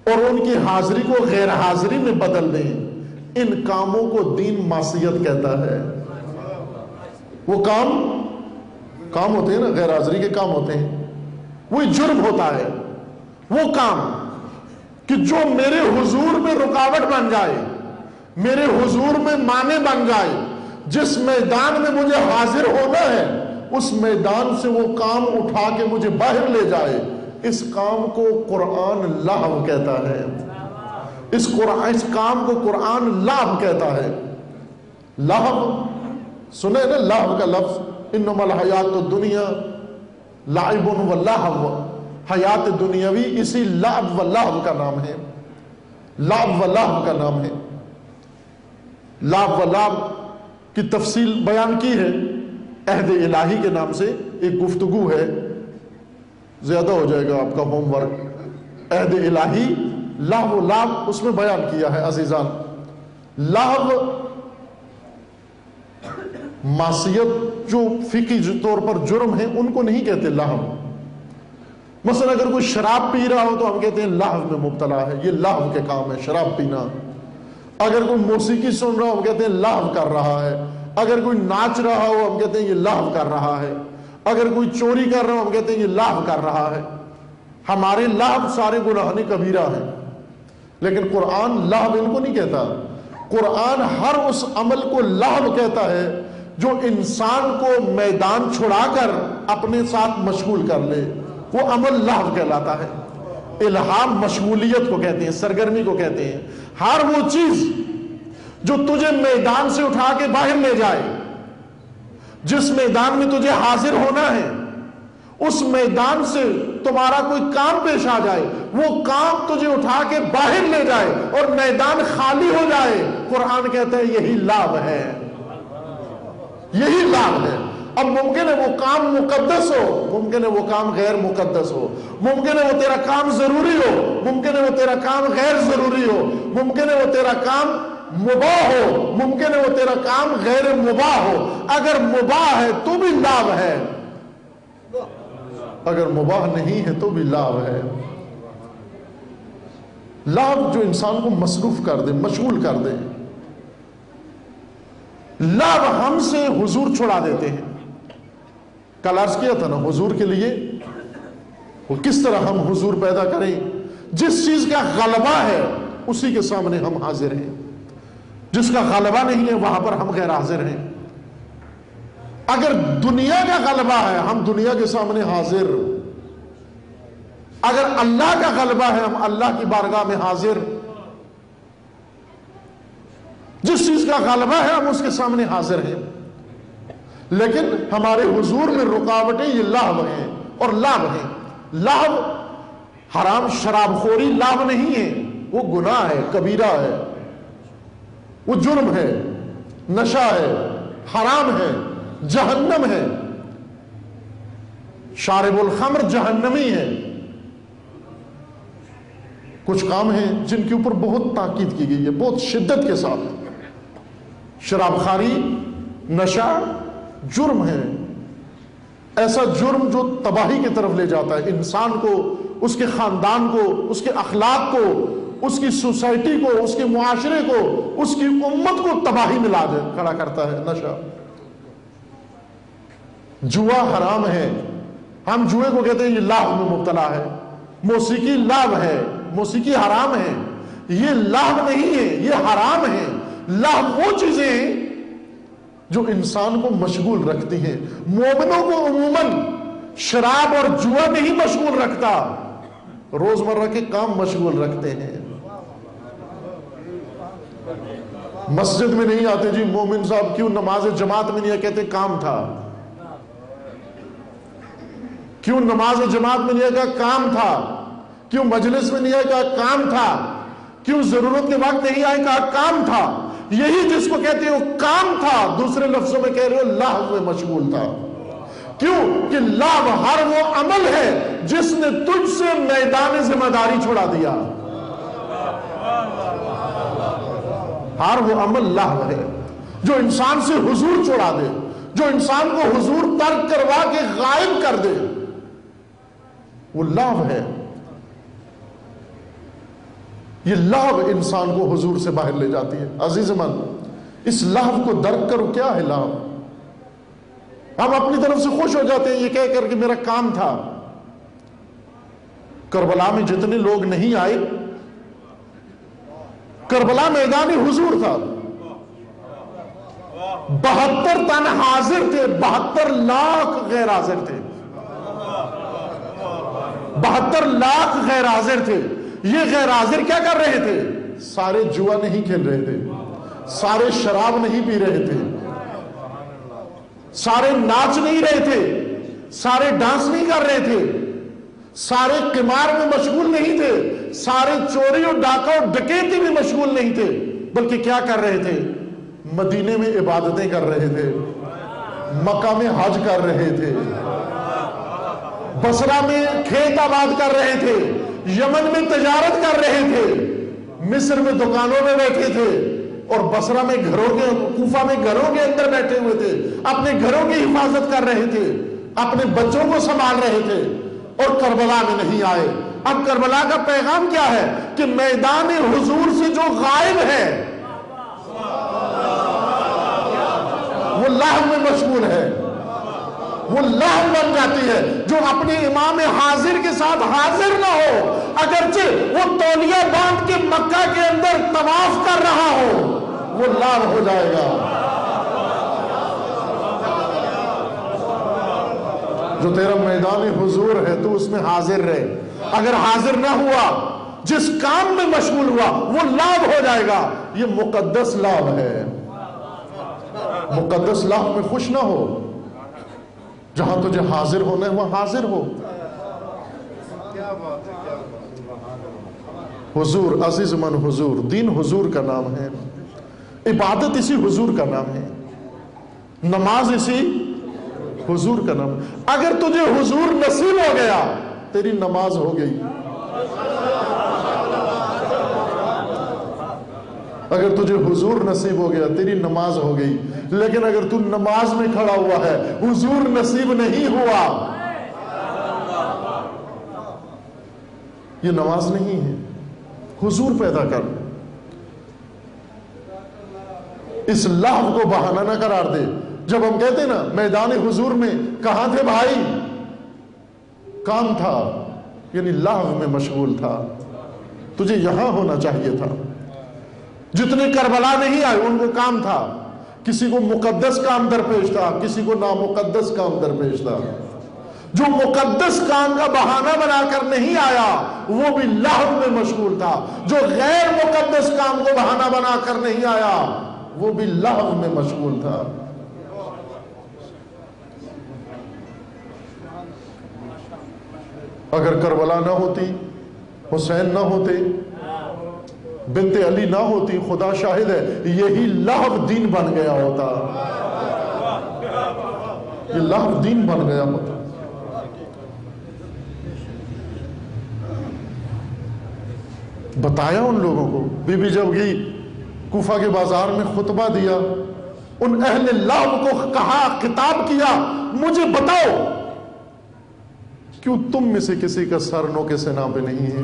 اور ان کی حاضری کو غیر حاضری میں بدل دیں، ان کاموں کو دین معصیت کہتا ہے۔ وہ کام ہوتے ہیں نا، غیر حاضری کے کام ہوتے ہیں، وہ جرم ہوتا ہے۔ وہ کام کہ جو میرے حضور میں رکاوٹ بن جائے، میرے حضور میں مانع بن جائے، جس میدان میں مجھے حاضر ہونا ہے اس میدان سے وہ کام اٹھا کے مجھے باہر لے جائے، اس کام کو قرآن لہو کہتا ہے۔ اس کام کو قرآن لہو کہتا ہے۔ لہو سنے نا، لہو کا لفظ، انما الحیات الدنیا لعب و لہو، حیات دنیاوی اسی لعب و لہو کا نام ہے، لعب و لہو کا نام ہے۔ لعب و لہو کی تفصیل بیان کی ہے عہد الہی کے نام سے، ایک گفتگو ہے، زیادہ ہو جائے گا آپ کا ہوم ورک۔ عہد الہی لہو و لعب اس میں بیان کیا ہے عزیزان۔ لہو معصیت جو فقہی طور پر جرم ہے ان کو نہیں کہتے لہو۔ مثلا اگر کوئی شراب پی رہا ہو تو ہم کہتے ہیں لہو میں مبتلا ہے، یہ لہو کے کام ہے شراب پینا۔ اگر کوئی موسیقی سن رہا ہو ہم کہتے ہیں لہو کر رہا ہے۔ اگر کوئی ناچ رہا ہو ہم کہتے ہیں یہ لہو کر رہا ہے۔ اگر کوئی چوری کر رہا ہو ہم کہتے ہیں یہ لہو کر رہا ہے۔ ہمارے لہو سارے گناہ کبیرہ ہیں، لیکن قرآن لہو ان کو نہیں کہتا۔ قرآن ہر اس عمل کو لہو کہتا ہے جو انسان کو میدان چھڑا کر اپنے ساتھ مشغول کر لے، وہ عمل لہو کہلاتا ہے۔ الہام مشغولیت کو کہتے ہیں، سرگرمی کو کہتے ہیں۔ ہر وہ چیز جو تجھے میدان سے اٹھا کے باہر لے جائے، جس میدان میں تجھے حاضر ہونا ہے اس میدان سے تمہارا کوئی کام پیش آ جائے، وہ کام تجھے اٹھا کے باہر لے جائے اور میدان خالی ہو جائے، قرآن کہتا ہے یہی لعب ہے، یہی لعب ہے۔ اب ممکن ہے وہ کام مقدس ہو، ممکن ہے وہ کام غیر مقدس ہو، ممکن ہے وہ تیرا کام ضروری ہو، ممکن ہے وہ تیرا کام غیر ضروری ہو، ممکن ہے وہ تیرا کام مباح ہو، ممکن ہے وہ تیرا کام غیر مباح ہو۔ اگر مباح ہے تو بھی لعب ہے، اگر مباح نہیں ہے تو بھی لعب ہے۔ لعب جو انسان کو مصروف کر دے، مشغول کر دے۔ لعب ہم سے حضور چھڑا دیتے ہیں۔ کل عرض کیا تھا نا حضور کے لیے وہ کس طرح ہم حضور پیدا کریں، جس چیز کا غلبہ ہے اسی کے سامنے ہم حاضر ہیں، جس کا غلبہ نہیں ہے وہاں پر ہم غیر حاضر ہیں۔ اگر دنیا کا غلبہ ہے ہم دنیا کے سامنے حاضر، اگر اللہ کا غلبہ ہے ہم اللہ کی بارگاہ میں حاضر، جس چیز کا غلبہ ہے ہم اس کے سامنے حاضر ہیں۔ لیکن ہمارے حضور میں رکاوٹیں یہ لہو ہیں اور لعب ہیں۔ لہو حرام شراب خوری لعب نہیں ہے، وہ گناہ ہے، کبیرہ ہے، وہ جرم ہے، نشہ ہے، حرام ہے، جہنم ہے۔ شارب الخمر جہنمی ہے۔ کچھ کام ہیں جن کے اوپر بہت تاکید کی گئی ہے، بہت شدت کے ساتھ۔ شراب خواری، نشہ جرم ہے، ایسا جرم جو تباہی کی طرف لے جاتا ہے انسان کو، اس کے خاندان کو، اس کے اخلاق کو، اس کی سوسائٹی کو، اس کے معاشرے کو، اس کی امت کو تباہی میں لا کھڑا کرتا ہے۔ نشہ، جوا حرام ہے، ہم جوئے کو کہتے ہیں یہ لہو میں مبتلا ہے۔ موسیقی لہو ہے، موسیقی حرام ہے۔ یہ لہو نہیں ہے، یہ حرام ہے۔ لہو وہ چیزیں ہیں جو انسان کو مشغول رکھتی ہیں۔ مومنوں کو عموماً شراب اور جوا نہیں مشغول رکھتا، روزمرہ کے کام مشغول رکھتے ہیں۔ مسجد میں نہیں آتے، جی مومن صاحب کیوں نماز جماعت میں نہیں آئے؟ کہتے کام تھا۔ کیوں نماز جماعت میں نہیں آئے؟ کام تھا۔ کیوں مجلس میں نہیں آئے؟ کہا کام تھا۔ کیوں ضرورت کے وقت نہیں آئے؟ کہا کام تھا۔ یہی جس کو کہتے ہو کام تھا، دوسرے لفظوں میں کہہ رہے ہو لہو میں مشغول تھا۔ کیوں کہ لہو ہر وہ عمل ہے جس نے تجھ سے میدان ذمہ داری چھڑا دیا۔ ہر وہ عمل لہو ہے جو انسان سے حضور چھڑا دے، جو انسان کو حضور ترک کروا کے غائب کر دے، وہ لہو ہے۔ یہ لہو انسان کو حضور سے باہر لے جاتی ہے۔ عزیز من، اس لہو کو درک کرو، کیا ہے لہو؟ ہم اپنی طرف سے خوش ہو جاتے ہیں یہ کہہ کر کہ میرا کام تھا۔ کربلا میں جتنے لوگ نہیں آئے، کربلا میدان حضور تھا، 72 تن حاضر تھے، 72 لاکھ غیر حاضر تھے۔ 72 لاکھ غیر حاضر تھے۔ یہ غیر حاضر کیا کر رہے تھے؟ سارے جوا نہیں کھیل رہے تھے، سارے شراب نہیں پی رہے تھے، سارے ناچ نہیں رہے تھے، سارے ڈانس نہیں کر رہے تھے، سارے قمار میں مشغول نہیں تھے، سارے چوری اور ڈاکہ اور ڈکیتی میں مشغول نہیں تھے، بلکہ کیا کر رہے تھے؟ مدینے میں عبادتیں کر رہے تھے، مکہ میں حج کر رہے تھے، بصرہ میں کھیت آباد کر رہے تھے، یمن میں تجارت کر رہے تھے، مصر میں دکانوں میں بیٹھے تھے، اور بصرہ میں کوفہ میں گھروں کے اندر بیٹھے ہوئے تھے، اپنے گھروں کی حفاظت کر رہے تھے، اپنے بچوں کو سنبھال رہے تھے، اور کربلا میں نہیں آئے۔ اب کربلا کا پیغام کیا ہے؟ کہ میدان حضور سے جو غائب ہے وہ لہو میں مشغول ہے، وہ لہو بن جاتی ہے۔ جو اپنے امام حاضر کے ساتھ حاضر نہ ہو، اگرچہ وہ تولیہ باندھ کے مکہ کے اندر طواف کر رہا ہو، وہ لہو ہو جائے گا۔ جو تیرا میدان حضور ہے تو اس میں حاضر رہے، اگر حاضر نہ ہوا، جس کام میں مشغول ہوا، وہ لہو ہو جائے گا۔ یہ مقدس لہو ہے۔ مقدس لہو میں خوش نہ ہو، جہاں تجھے حاضر ہونا ہے وہاں حاضر ہو۔ حضور، عزیز من حضور، دین حضور کا نام ہے، عبادت اسی حضور کا نام ہے، نماز اسی حضور کا نام ہے۔ اگر تجھے حضور نصیب ہو گیا، تیری نماز ہو گئی۔ اگر تجھے حضور نصیب ہو گیا، تیری نماز ہو گئی۔ لیکن اگر تو نماز میں کھڑا ہوا ہے، حضور نصیب نہیں ہوا، یہ نماز نہیں ہے۔ حضور پیدا کر، اس لہو کو بہانہ نہ قرار دے۔ جب ہم کہتے ہیں نا میدان حضور میں، کہاں تھے بھائی؟ کام تھا، یعنی لہو میں مشغول تھا۔ تجھے یہاں ہونا چاہیے تھا۔ جتنے کربلا نہیں آئے ان کو کام تھا، کسی کو مقدس کام درپیش تھا، کسی کو نامقدس کام درپیش تھا۔ جو مقدس کام کا بہانہ بنا کر نہیں آیا وہ بھی لہو میں مشغول تھا، جو غیر مقدس کام کو بہانہ بنا کر نہیں آیا وہ بھی لہو میں مشغول تھا۔ اگر کربلا نہ ہوتی، حسین نہ ہوتے، بنت علی نہ ہوتی، خدا شاہد ہے یہی لہو دین بن گیا ہوتا، یہ لہو دین بن گیا ہوتا۔ بتایا ان لوگوں کو. بی بی جب گئی کوفہ کے بازار میں خطبہ دیا, ان اہل لعب کو کہا, خطاب کیا, مجھے بتاؤ کیوں تم میں سے کسی کا سر نو کے سنا پہ نہیں ہے؟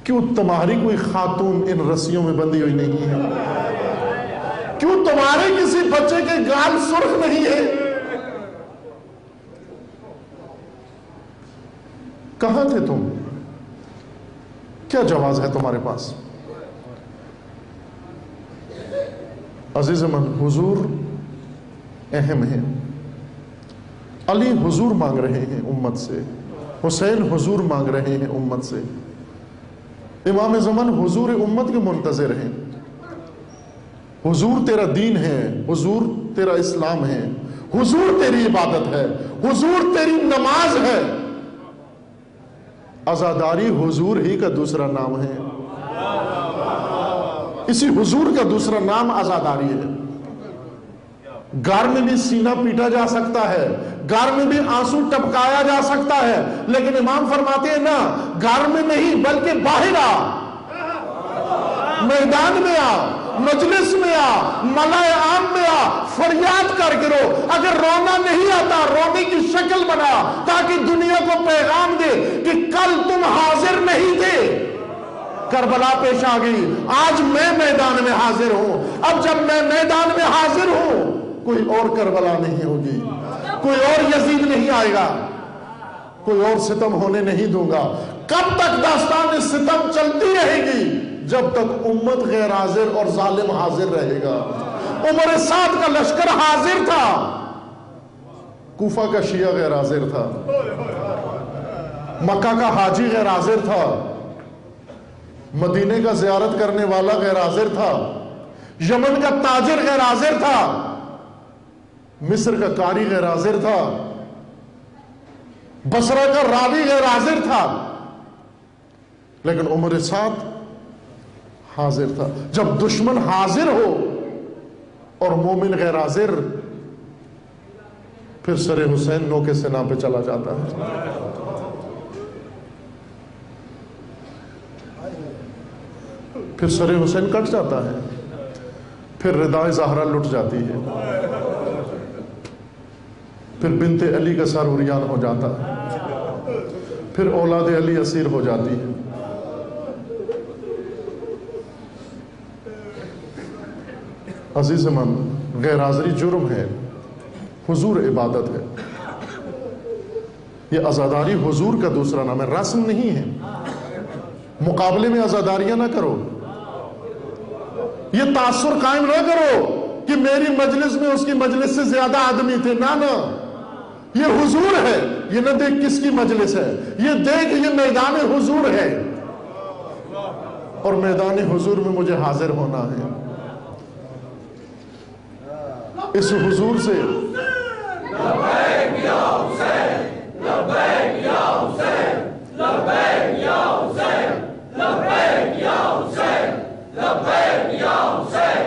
کیوں تمہاری کوئی خاتون ان رسیوں میں بندھی ہوئی نہیں ہے؟ کیوں تمہارے کسی بچے کے گال سرخ نہیں ہے؟ کہاں تھے تم؟ کیا جواز ہے تمہارے پاس؟ عزیز من, حضور اہم ہے. علی حضور مانگ رہے ہیں امت سے, حسین حضور مانگ رہے ہیں امت سے, امام زمان حضور امت کے منتظر ہیں. حضور تیرا دین ہے, حضور تیرا اسلام ہے, حضور تیری عبادت ہے, حضور تیری نماز ہے. عزاداری حضور ہی کا دوسرا نام ہے. اسی حضور کا دوسرا نام عزاداری ہے. گار میں بھی سینہ پیٹا جا سکتا ہے, گار میں بھی آنسو ٹپکایا جا سکتا ہے, لیکن امام فرماتے ہیں نا, گار میں نہیں بلکہ باہر آ, میدان میں آ, مجلس میں آ, ملائے عام میں آ, فریاد کر کے رو. اگر رونا نہیں آتا, رونے کی شکل بنا تاکہ دنیا کو پیغام دے کہ کل تم حاضر نہیں تھے, کربلا پیش آ گئی, آج میں میدان میں حاضر ہوں. اب جب میں میدان میں حاضر ہوں, کوئی اور کربلا نہیں ہوگی, کوئی اور یزید نہیں آئے گا, کوئی اور ستم ہونے نہیں دوں گا. کب تک داستان ستم چلتی رہے گی؟ جب تک امت غیر حاضر اور ظالم حاضر رہے گا. عمر سعد کا لشکر حاضر تھا, کوفہ کا شیعہ غیر حاضر تھا, مکہ کا حاجی غیر حاضر تھا, مدینے کا زیارت کرنے والا غیر حاضر تھا, یمن کا تاجر غیر حاضر تھا, مصر کا قاری غیر حاضر تھا, بصرہ کا راوی غیر حاضر تھا, لیکن عمر سعد حاضر تھا. جب دشمن حاضر ہو اور مومن غیر حاضر, پھر سر حسین نو کے سنا پہ چلا جاتا ہے. پھر سر حسین کٹ جاتا ہے, پھر ردائے زہرا لٹ جاتی ہے, پھر بنت علی کا سر عریان ہو جاتا ہے, پھر اولاد علی اسیر ہو جاتی ہے. عزیز من, غیر حاضری جرم ہے, حضور عبادت ہے. یہ عزاداری حضور کا دوسرا نام ہے, رسم نہیں ہے. مقابلے میں عزاداریاں نہ کرو, یہ تاثر قائم نہ کرو کہ میری مجلس میں اس کی مجلس سے زیادہ آدمی تھے. نہ, یہ حضور ہے. یہ نہ دیکھ کس کی مجلس ہے, یہ دیکھ یہ میدان حضور ہے, اور میدان حضور میں مجھے حاضر ہونا ہے. اس حضور سے لبیک یا حسین, لبیک یا حسین, لبیک یا حسین, لبیک یا حسین, لبیک یا حسین,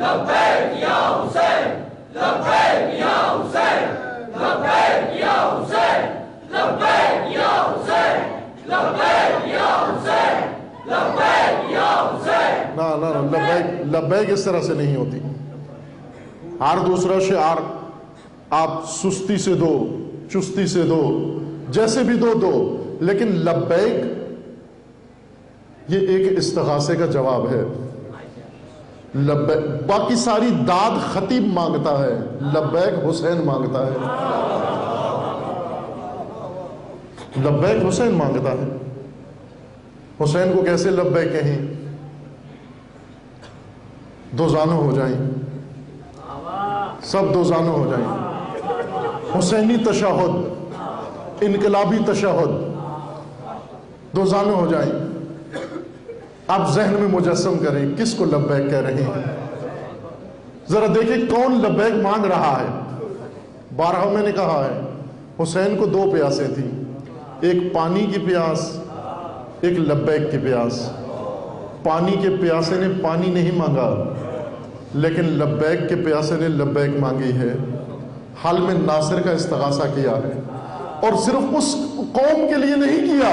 لبیک یا حسین, لبیک یا حسین, لبیک یا حسین, لبیک یا حسین, لبیک یا حسین, لبیک یا حسین. نہ, لبیک اس طرح سے نہیں ہوتی. ہر دوسرا شعار آپ سستی سے دو, چستی سے دو, جیسے بھی دو, لیکن لبیک یہ ایک استغاثے کا جواب ہے. لبیک, باقی ساری داد خطیب مانگتا ہے, لبیک حسین مانگتا ہے. لبیک حسین مانگتا ہے. حسین کو کیسے لبیک کہیں؟ دو زانو ہو جائیں, سب دو زانو ہو جائیں. حسینی تشہد, انقلابی تشہد, دو زانو ہو جائیں. آپ ذہن میں مجسم کریں کس کو لبیک کہہ رہے ہیں. ذرا دیکھیں کون لبیک مانگ رہا ہے. بارہا میں نے کہا ہے, حسین کو دو پیاسیں تھیں, ایک پانی کی پیاس, ایک لبیک کی پیاس. پانی کے پیاسے نے پانی نہیں مانگا, لیکن لبیک کے پیاسے نے لبیک مانگی ہے. حال میں ناصر کا استغاثہ کیا ہے, اور صرف اس قوم کے لیے نہیں کیا,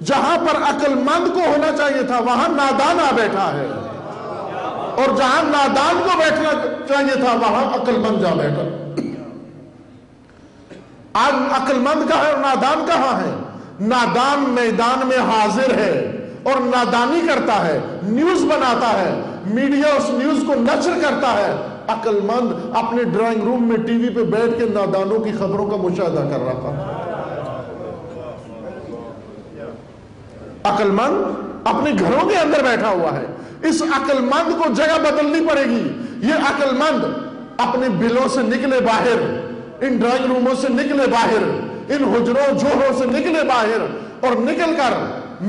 جہاں پر عقل مند کو ہونا چاہیے تھا وہاں نادان آ بیٹھا ہے، اور جہاں نادان کو بیٹھنا چاہیے تھا وہاں عقل مند جا بیٹھا۔ آج عقل مند کہاں ہے اور نادان کہاں ہے؟ نادان میدان میں حاضر ہے اور نادانی کرتا ہے، نیوز بناتا ہے، میڈیا اس نیوز کو نشر کرتا ہے۔ عقل مند اپنے ڈرائنگ روم میں ٹی وی پہ بیٹھ کے نادانوں کی خبروں کا مشاہدہ کر رہا تھا۔ عقل مند اپنے گھروں کے اندر بیٹھا ہوا ہے۔ اس عقل مند کو جگہ بدلنی پڑے گی۔ یہ عقل مند اپنے بلوں سے نکلے باہر، ان ڈرائنگ روموں سے نکلے باہر، ان حجروں جوہوں سے نکلے باہر، اور نکل کر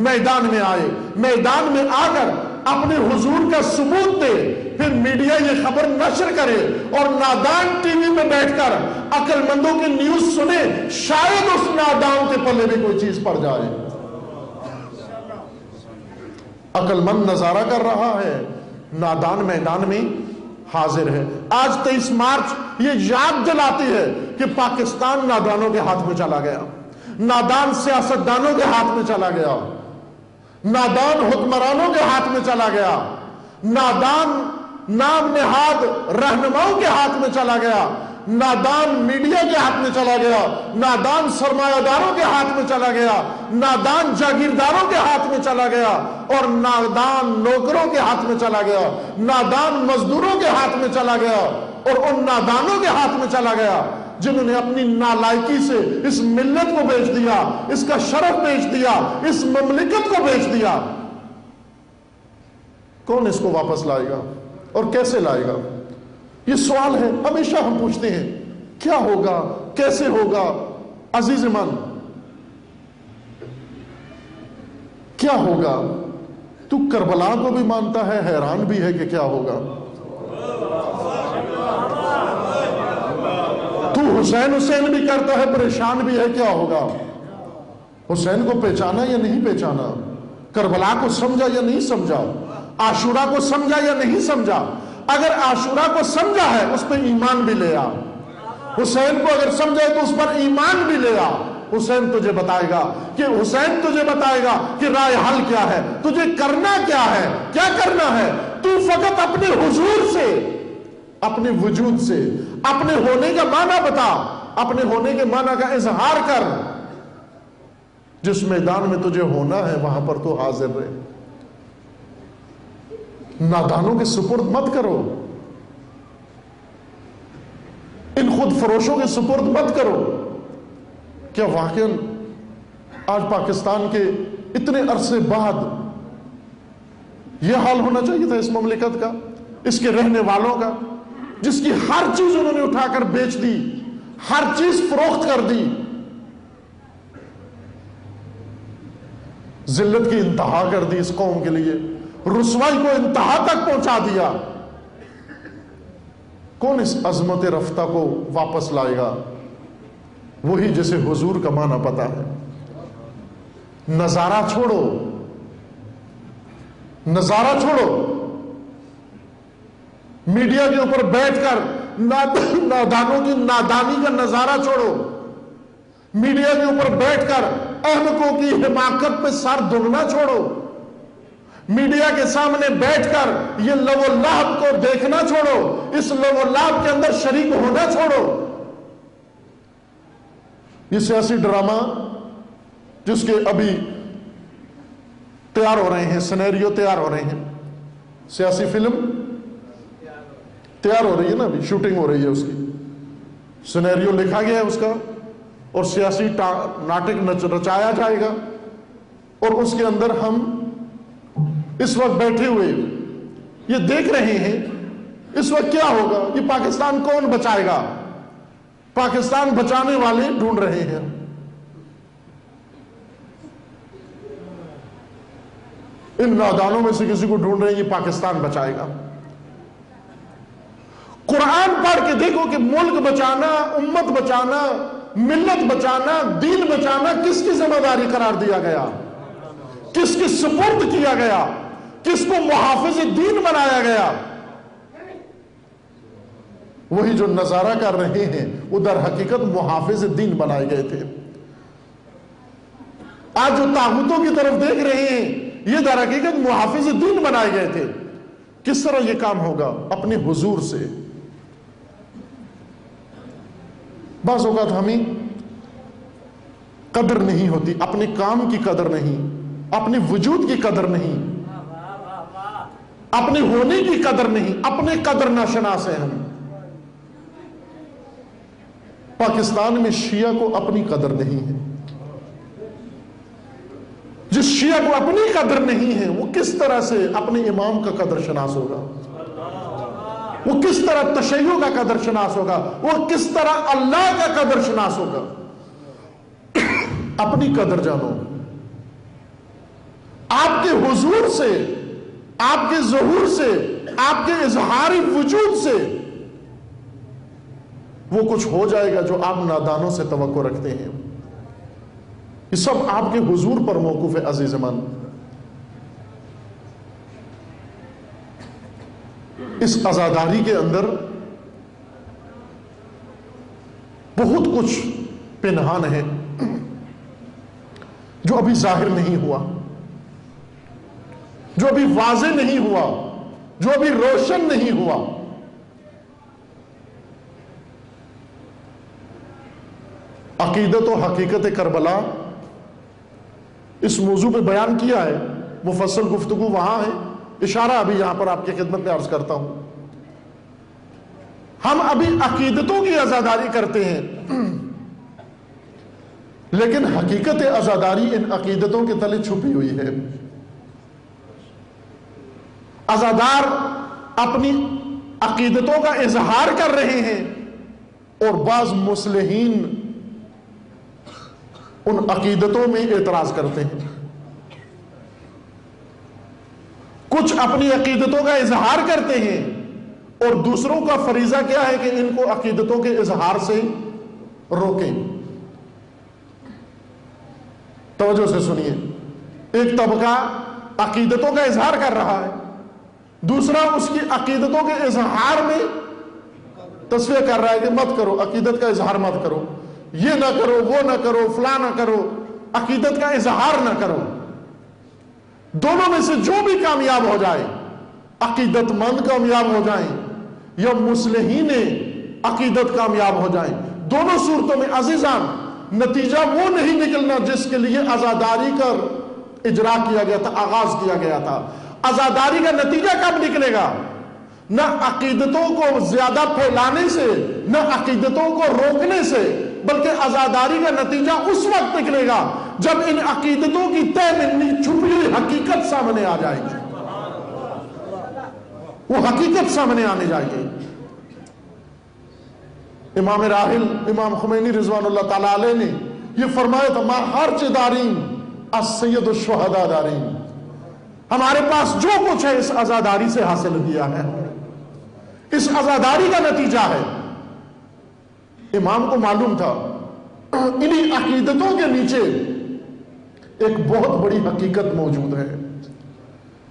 میدان میں آئے، میدان میں آ کر اپنے حضور کا ثبوت دے، پھر میڈیا یہ خبر نشر کرے اور نادان ٹی وی میں بیٹھ کر عقل مندوں کی نیوز سنے، شاید اس نادان کے پلے بھی کوئی چیز پڑ جائے۔ عقل مند نظارہ کر رہا ہے، نادان میدان میں حاضر ہے۔ آج 23 مارچ یہ یاد دلاتی ہے کہ پاکستان نادانوں کے ہاتھ میں چلا گیا، نادان سیاستدانوں کے ہاتھ میں چلا گیا، نادان حکمرانوں کے ہاتھ میں چلا گیا، نادان نام نہاد رہنماؤں کے ہاتھ میں چلا گیا، نادان میڈیا کے ہاتھ میں چلا گیا، نادان سرمایہ داروں کے ہاتھ میں چلا گیا، نادان جاگیرداروں کے ہاتھ میں چلا گیا، اور نادان نوکروں کے ہاتھ میں چلا گیا، نادان مزدوروں کے ہاتھ میں چلا گیا، اور ان نادانوں کے ہاتھ میں چلا گیا جنہوں نے اپنی نالائکی سے اس ملت کو بیچ دیا، اس کا شرف بیچ دیا، اس مملکت کو بیچ دیا۔ کون اس کو واپس لائے گا اور کیسے لائے گا؟ یہ سوال ہے، ہمیشہ ہم پوچھتے ہیں کیا ہوگا، کیسے ہوگا؟ عزیز من، کیا ہوگا؟ تو کربلا کو بھی مانتا ہے، حیران بھی ہے کہ کیا ہوگا۔ تو حسین بھی کرتا ہے، پریشان بھی ہے کیا ہوگا۔ حسین کو پہچانا یا نہیں پہچانا؟ کربلا کو سمجھا یا نہیں سمجھا؟ عاشورہ کو سمجھا یا نہیں سمجھا؟ اگر عاشورہ کو سمجھا ہے اس پہ ایمان بھی لے آ، حسین کو اگر سمجھے تو اس پر ایمان بھی لے آ۔ حسین تجھے بتائے گا کہ رائے حل کیا ہے، تجھے کرنا کیا ہے، کیا کرنا ہے۔ تو فقط اپنے حضور سے، اپنے وجود سے، اپنے ہونے کا معنی بتا، اپنے ہونے کے معنی کا اظہار کر۔ جس میدان میں تجھے ہونا ہے وہاں پر تو حاضر رہے۔ نادانوں کے سپرد مت کرو، ان خود فروشوں کے سپرد مت کرو۔ کیا واقعاً آج پاکستان کے اتنے عرصے بعد یہ حال ہونا چاہیے تھا اس مملکت کا، اس کے رہنے والوں کا، جس کی ہر چیز انہوں نے اٹھا کر بیچ دی، ہر چیز فروخت کر دی، ذلت کی انتہا کر دی اس قوم کے لیے، رسوائی کو انتہا تک پہنچا دیا۔ کون اس عظمت رفتہ کو واپس لائے گا؟ وہی جسے حضور کا معنی پتا ہے۔ نظارہ چھوڑو، نظارہ چھوڑو، میڈیا کے اوپر بیٹھ کر نادانوں کی نادانی کا نظارہ چھوڑو، میڈیا کے اوپر بیٹھ کر احمقوں کی حماقت پہ سر دھننا چھوڑو، میڈیا کے سامنے بیٹھ کر یہ لو و لعب کو دیکھنا چھوڑو، اس لو و لعب کے اندر شریک ہونا چھوڑو۔ یہ سیاسی ڈرامہ جس کے ابھی تیار ہو رہے ہیں، سینیریو تیار ہو رہے ہیں، سیاسی فلم تیار ہو رہی ہے نا، ابھی شوٹنگ ہو رہی ہے اس کی، سینیریو لکھا گیا ہے اس کا، اور سیاسی ناٹک رچایا جائے گا، اور اس کے اندر ہم اس وقت بیٹھے ہوئے یہ دیکھ رہے ہیں اس وقت کیا ہوگا، یہ پاکستان کون بچائے گا؟ پاکستان بچانے والے ڈھونڈ رہے ہیں۔ ان نادانوں میں سے کسی کو ڈھونڈ رہے ہیں، یہ پاکستان بچائے گا۔ قرآن پڑھ کے دیکھو کہ ملک بچانا، امت بچانا، ملت بچانا، دین بچانا کس کی ذمہ داری قرار دیا گیا، کس کی سپرد کیا گیا، کس کو محافظ دین بنایا گیا؟ وہی جو نظارہ کر رہے ہیں وہ در حقیقت محافظ دین بنائے گئے تھے۔ آج جو طاغوتوں کی طرف دیکھ رہے ہیں یہ در حقیقت محافظ دین بنائے گئے تھے. کس طرح یہ کام ہوگا؟ اپنے حضور سے. بعض اوقات ہمیں قدر نہیں ہوتی، اپنے کام کی قدر نہیں، اپنے وجود کی قدر نہیں، اپنے ہونے کی قدر نہیں، اپنے قدر ناشناس ہیں ہم. پاکستان میں شیعہ کو اپنی قدر نہیں ہے. جس شیعہ کو اپنی قدر نہیں ہے وہ کس طرح سے اپنے امام کا قدر شناس ہوگا؟ وہ کس طرح تشیع کا قدر شناس ہوگا؟ وہ کس طرح اللہ کا قدر شناس ہوگا؟ اپنی قدر جانو. آپ کے حضور سے، آپ کے ظہور سے، آپ کے اظہار وجود سے وہ کچھ ہو جائے گا جو آپ نادانوں سے توقع رکھتے ہیں. یہ سب آپ کے حضور پر موقوف ہے. عزیز من، اس عزاداری کے اندر بہت کچھ پنہان ہے جو ابھی ظاہر نہیں ہوا، جو ابھی واضح نہیں ہوا، جو ابھی روشن نہیں ہوا. عقیدت و حقیقت کربلا اس موضوع پہ بیان کیا ہے، مفصل گفتگو وہاں ہے. اشارہ ابھی یہاں پر آپ کی خدمت میں عرض کرتا ہوں. ہم ابھی عقیدتوں کی عزاداری کرتے ہیں، لیکن حقیقت عزاداری ان عقیدتوں کے تلے چھپی ہوئی ہے. عزادار اپنی عقیدتوں کا اظہار کر رہے ہیں اور بعض مصلحین ان عقیدتوں میں اعتراض کرتے ہیں. کچھ اپنی عقیدتوں کا اظہار کرتے ہیں اور دوسروں کا فریضہ کیا ہے کہ ان کو عقیدتوں کے اظہار سے روکیں. توجہ سے سنیے. ایک طبقہ عقیدتوں کا اظہار کر رہا ہے، دوسرا اس کی عقیدتوں کے اظہار میں تصفیہ کر رہا ہے کہ مت کرو، عقیدت کا اظہار مت کرو، یہ نہ کرو، وہ نہ کرو، فلاں نہ کرو، عقیدت کا اظہار نہ کرو. دونوں میں سے جو بھی کامیاب ہو جائے، عقیدت مند کامیاب ہو جائیں یا مصلحین عقیدت کامیاب ہو جائیں، دونوں صورتوں میں عزیزان نتیجہ وہ نہیں نکلنا جس کے لیے عزاداری کا اجرا کیا گیا تھا، آغاز کیا گیا تھا. عزاداری کا نتیجہ کب نکلے گا؟ نہ عقیدتوں کو زیادہ پھیلانے سے، نہ عقیدتوں کو روکنے سے، بلکہ عزاداری کا نتیجہ اس وقت نکلے گا جب ان عقیدتوں کی تہ منی چھپی ہوئی حقیقت سامنے آ جائے گی. وہ حقیقت سامنے آنے جائے گی. امام راحل امام خمینی رضوان اللہ تعالیٰ علیہ نے یہ فرمایا تھا، ما حرچ دارین السید الشہداء دارین. ہمارے پاس جو کچھ ہے اس عزاداری سے حاصل کیا ہے، اس عزاداری کا نتیجہ ہے. امام کو معلوم تھا انہی عقیدتوں کے نیچے ایک بہت بڑی حقیقت موجود ہے،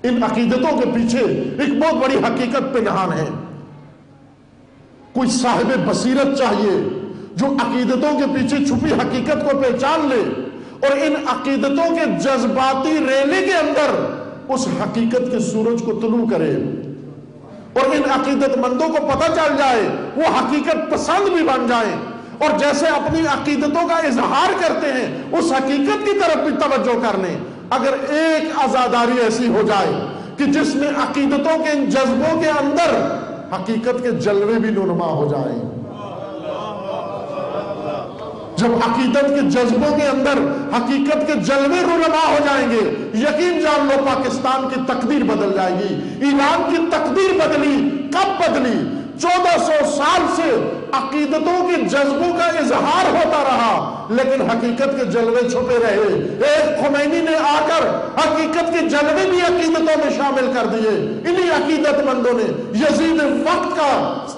ان عقیدتوں کے پیچھے ایک بہت بڑی حقیقت پنہان ہے. کوئی صاحب بصیرت چاہیے جو عقیدتوں کے پیچھے چھپی حقیقت کو پہچان لے اور ان عقیدتوں کے جذباتی ریلے کے اندر اس حقیقت کے سورج کو طلوع کرے اور ان عقیدت مندوں کو پتہ چل جائے، وہ حقیقت پسند بھی بن جائیں اور جیسے اپنی عقیدتوں کا اظہار کرتے ہیں اس حقیقت کی طرف بھی توجہ کر لیں. اگر ایک عزاداری ایسی ہو جائے کہ جس میں عقیدتوں کے ان جذبوں کے اندر حقیقت کے جلوے بھی نونما ہو جائیں، جب عقیدت کے جذبوں کے اندر حقیقت کے جلوے رونما ہو جائیں گے، یقین جان لو پاکستان کی تقدیر بدل جائے گی. ایران کی تقدیر بدلی کب بدلی؟ 1400 سال سے عقیدتوں کے جذبوں کا اظہار ہوتا رہا لیکن حقیقت کے جلوے چھپے رہے. ایک خمینی نے آ کر حقیقت کے جلوے بھی عقیدتوں میں شامل کر دیے. انہی عقیدت مندوں نے یزید وقت کا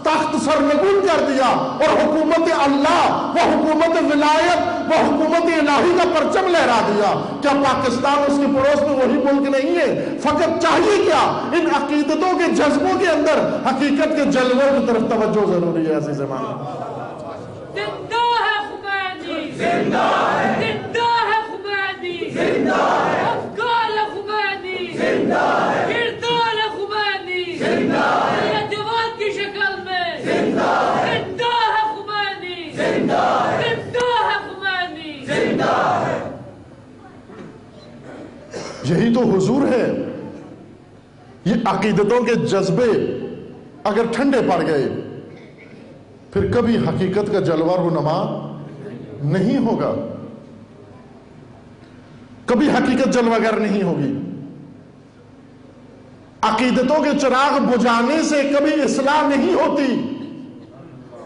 تخت سرنگون کر دیا اور حکومت اللہ و حکومت ولایت و حکومت الہی کا پرچم لہرا دیا. کیا پاکستان اس کے پڑوس میں وہی ملک نہیں ہے؟ فقط چاہیے کیا؟ ان عقیدتوں کے جذبوں کے اندر حقیقت کے جلووں کی طرف توجہ ضروری ہے. عزیز مان زندہ ہے خمینی، زندہ ہے خمینی، زندہ ہے، افکار خمینی زندہ ہے، کردار خمینی زندہ ہے، اعتماد کی شکل میں زندہ ہے، زندہ ہے خمینی زندہ ہے، زندہ ہے خمینی زندہ ہے۔ یہی تو حضور ہے۔ یہ عقیدتوں کے جذبے اگر ٹھنڈے پڑ گئے پھر کبھی حقیقت کا جلوہ رونما نہیں ہوگا، کبھی حقیقت جلوگر نہیں ہوگی۔ عقیدتوں کے چراغ بجھانے سے کبھی اصلاح نہیں ہوتی،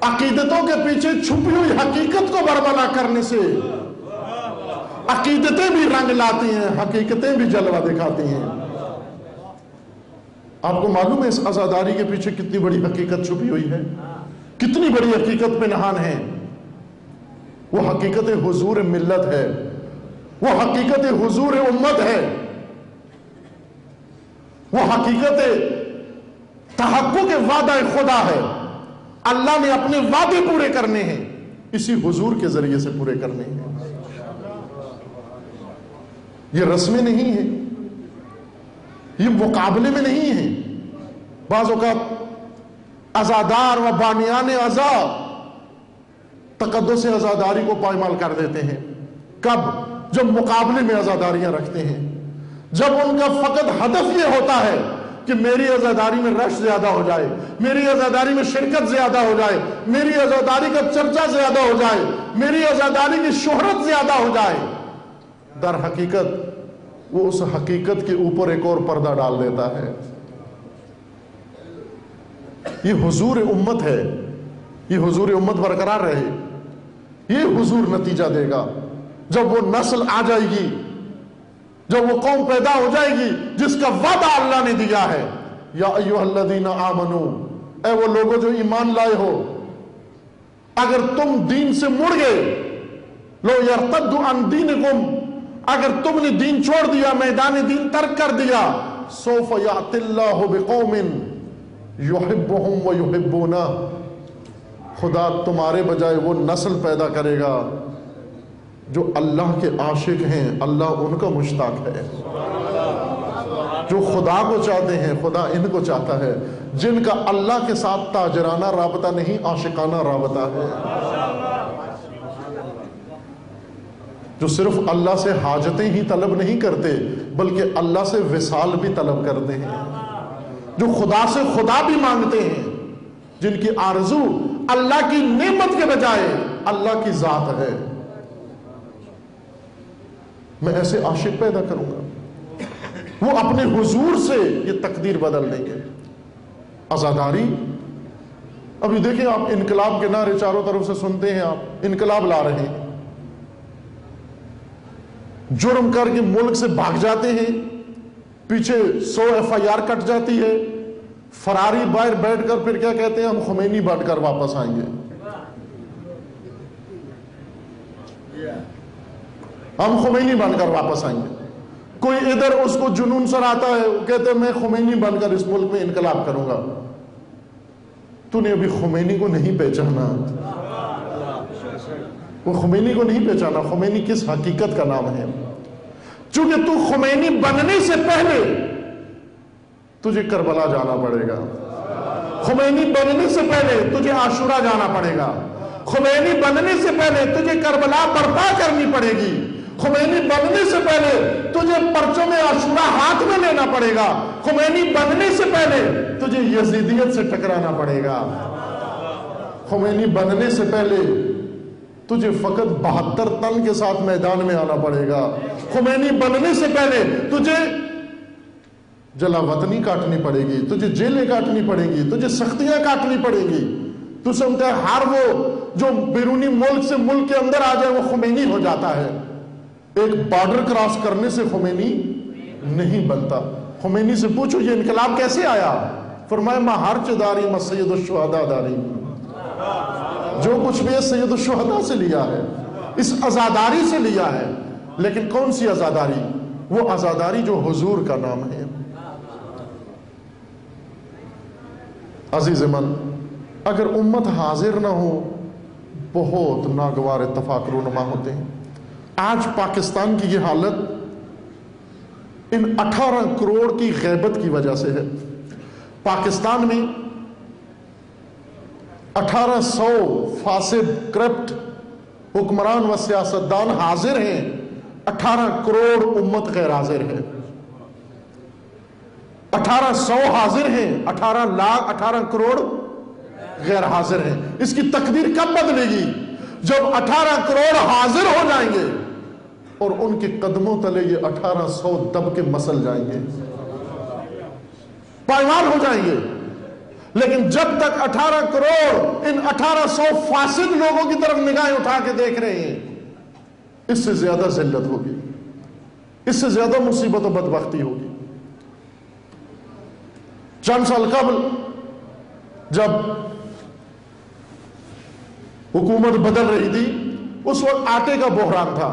عقیدتوں کے پیچھے چھپی ہوئی حقیقت کو برملا کرنے سے عقیدتیں بھی رنگ لاتی ہیں، حقیقتیں بھی جلوہ دکھاتی ہیں۔ آپ کو معلوم ہے اس عزاداری کے پیچھے کتنی بڑی حقیقت چھپی ہوئی ہے، کتنی بڑی حقیقت پہ نہان ہے۔ وہ حقیقت حضور ملت ہے، وہ حقیقت حضور امت ہے، وہ حقیقت تحقق وعدہ خدا ہے۔ اللہ نے اپنے وعدے پورے کرنے ہیں، اسی حضور کے ذریعے سے پورے کرنے ہیں۔ یہ رسمیں نہیں ہیں، یہ مقابلے میں نہیں ہیں۔ بعض اوقات عزادار و بانیان عزا تقدس عزاداری کو پائمال کر دیتے ہیں۔ کب؟ جب مقابلے میں عزاداریاں رکھتے ہیں، جب ان کا فقط ہدف یہ ہوتا ہے کہ میری عزاداری میں رش زیادہ ہو جائے، میری عزاداری میں شرکت زیادہ ہو جائے، میری عزاداری کا چرچا زیادہ ہو جائے، میری عزاداری کی شہرت زیادہ ہو جائے۔ در حقیقت وہ اس حقیقت کے اوپر ایک اور پردہ ڈال دیتا ہے۔ یہ حضور امت ہے، یہ حضور امت برقرار رہے، یہ حضور نتیجہ دے گا۔ جب وہ نسل آ جائے گی، جب وہ قوم پیدا ہو جائے گی جس کا وعدہ اللہ نے دیا ہے، یا ایھا الذین آمنو، اے وہ لوگوں جو ایمان لائے ہو، اگر تم دین سے مڑ گئے، لو یرتد عن دینکم، اگر تم نے دین چھوڑ دیا، میدان دین ترک کر دیا، سوف یأتی اللہ بقوم یحبہم ویحبونہ، خدا تمہارے بجائے وہ نسل پیدا کرے گا جو اللہ کے عاشق ہیں، اللہ ان کا مشتاق ہے، جو خدا کو چاہتے ہیں خدا ان کو چاہتا ہے، جن کا اللہ کے ساتھ تاجرانہ رابطہ نہیں عاشقانہ رابطہ ہے، جو صرف اللہ سے حاجتیں ہی طلب نہیں کرتے بلکہ اللہ سے وصال بھی طلب کرتے ہیں، جو خدا سے خدا بھی مانگتے ہیں، جن کی آرزو اللہ کی نعمت کے بجائے اللہ کی ذات ہے۔ میں ایسے عاشق پیدا کروں گا، وہ اپنے حضور سے یہ تقدیر بدل دیں گے۔ عزاداری، ابھی دیکھیں آپ انقلاب کے نعرے چاروں طرف سے سنتے ہیں، آپ انقلاب لا رہے ہیں، جرم کر کے ملک سے بھاگ جاتے ہیں، پیچھے 100 FIR کٹ جاتی ہے، فراری باہر بیٹھ کر پھر کیا کہتے ہیں، ہم خمینی بن کر واپس آئیں گے، ہم خمینی بن کر واپس آئیں گے۔ کوئی ادھر اس کو جنون سر آتا ہے، وہ کہتے ہیں میں خمینی بن کر اس ملک میں انقلاب کروں گا۔ تو نے ابھی خمینی کو نہیں پہچانا، وہ خمینی کو نہیں پہچانا، خمینی کس حقیقت کا نام ہے۔ چونکہ تو خمینی بننے سے پہلے تجھے کربلا جانا پڑے گا، خمینی بننے سے پہلے تجھے عاشورہ جانا پڑے گا، خمینی بننے سے پہلے تجھے کربلا برپا کرنی پڑے گی، خمینی بننے سے پہلے تجھے پرچم عاشورہ ہاتھ میں لینا پڑے گا، خمینی بننے سے پہلے تجھے یزیدیت سے ٹکرانا پڑے گا، خمینی بننے سے پہلے تجھے فقط 72 تن کے ساتھ میدان میں آنا پڑے گا، خمینی بننے سے پہلے تجھے جلا وطنی کاٹنی پڑے گی، تجھے جیلیں کاٹنی پڑے گی، تجھے سختیاں کاٹنی پڑے گی۔ تو سمجھتا ہے ہر وہ جو بیرونی ملک سے ملک کے اندر آ جائے وہ خمینی ہو جاتا ہے۔ ایک بارڈر کراس کرنے سے خمینی نہیں بنتا۔ خمینی سے پوچھو یہ انقلاب کیسے آیا؟ فرمایا ما ہرچ داری ما سید الشہداء داری، جو کچھ بھی سید الشہداء سے لیا ہے، اس عزاداری سے لیا ہے۔ لیکن کون سی عزاداری؟ وہ عزاداری جو حضور کا نام ہے۔ عزیز من، اگر امت حاضر نہ ہو بہت ناگوار اتفاق رونما ہوتے ہیں۔ آج پاکستان کی یہ حالت ان 18 کروڑ کی غیبت کی وجہ سے ہے۔ پاکستان میں 1800 فاسد کرپٹ حکمران و سیاستدان حاضر ہیں، 18 کروڑ امت غیر حاضر ہے۔ 1800 حاضر ہیں، 18 کروڑ غیر حاضر ہیں۔ اس کی تقدیر کب بدلے گی؟ جب 18 کروڑ حاضر ہو جائیں گے اور ان کے قدموں تلے یہ 1800 دب کے مسل جائیں گے، پائمال ہو جائیں گے۔ لیکن جب تک 18 کروڑ ان 1800 فاسد لوگوں کی طرف نگاہیں اٹھا کے دیکھ رہے ہیں، اس سے زیادہ ذلت ہوگی، اس سے زیادہ مصیبت و بدبختی ہوگی۔ چند سال قبل جب حکومت بدل رہی تھی، اس وقت آٹے کا بحران تھا،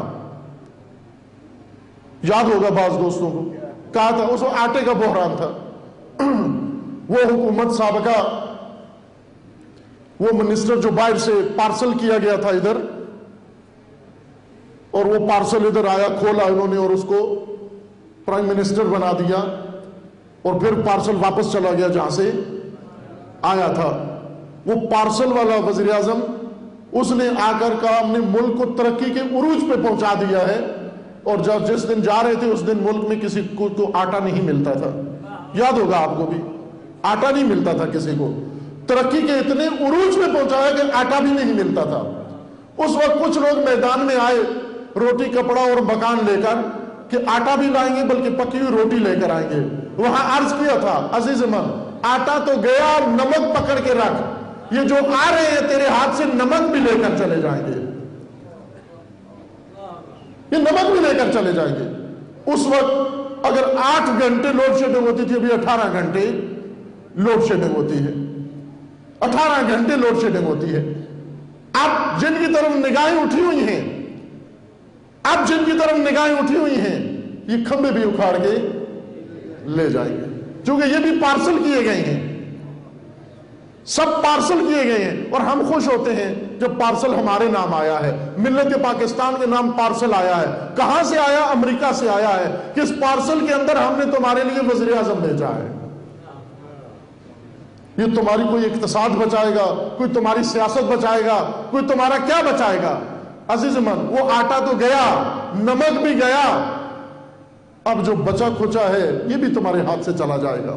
یاد ہوگا بعض دوستوں کو، کہا تھا اس وقت آٹے کا بحران تھا۔ وہ حکومت سابقہ، وہ منسٹر جو باہر سے پارسل کیا گیا تھا ادھر، اور وہ پارسل ادھر آیا، کھولا انہوں نے اور اس کو پرائم منسٹر بنا دیا، اور پھر پارسل واپس چلا گیا جہاں سے آیا تھا۔ وہ پارسل والا وزیر اعظم، اس نے آ کر کہا ہم نے ملک کو ترقی کے عروج پہ پہنچا دیا ہے، اور جب جس دن جا رہے تھے اس دن ملک میں کسی کو تو آٹا نہیں ملتا تھا، یاد ہوگا آپ کو بھی، آٹا نہیں ملتا تھا کسی کو، ترقی کے اتنے عروج پہ پہنچایا کہ آٹا بھی نہیں ملتا تھا۔ اس وقت کچھ لوگ میدان میں آئے روٹی کپڑا اور مکان لے کر کہ آٹا بھی لائیں گے بلکہ پکی ہوئی روٹی لے کر آئیں گے۔ وہاں عرض کیا تھا عزیز من، آٹا تو گیا، نمک پکڑ کے رکھ، یہ جو آ رہے ہیں تیرے ہاتھ سے نمک بھی لے کر چلے جائیں گے، یہ نمک بھی لے کر چلے جائیں گے۔ اس وقت اگر 8 گھنٹے لوڈ شیڈنگ ہوتی تھی، ابھی 18 گھنٹے لوڈ شیڈنگ ہوتی ہے، 18 گھنٹے لوڈ شیڈنگ ہوتی ہے۔ اب جن کی طرف نگاہیں اٹھی ہوئی ہیں، اب جن کی طرف نگاہیں اٹھی ہوئی ہیں، یہ کھمبے بھی اکھاڑ کے لے جائیں گے، چونکہ یہ بھی پارسل کیے گئے ہیں، سب پارسل کیے گئے ہیں۔ اور ہم خوش ہوتے ہیں جب پارسل ہمارے نام آیا ہے، ملت پاکستان کے نام پارسل آیا ہے۔ کہاں سے آیا؟ امریکہ سے آیا ہے، کہ اس پارسل کے اندر ہم نے تمہارے لیے وزیر اعظم بھیجا ہے۔ یہ تمہاری کوئی اقتصاد بچائے گا، کوئی تمہاری سیاست بچائے گا، کوئی تمہارا کیا بچائے گا؟ عزیز من، وہ آٹا تو گیا، نمک بھی گیا، اب جو بچا کھچا ہے یہ بھی تمہارے ہاتھ سے چلا جائے گا۔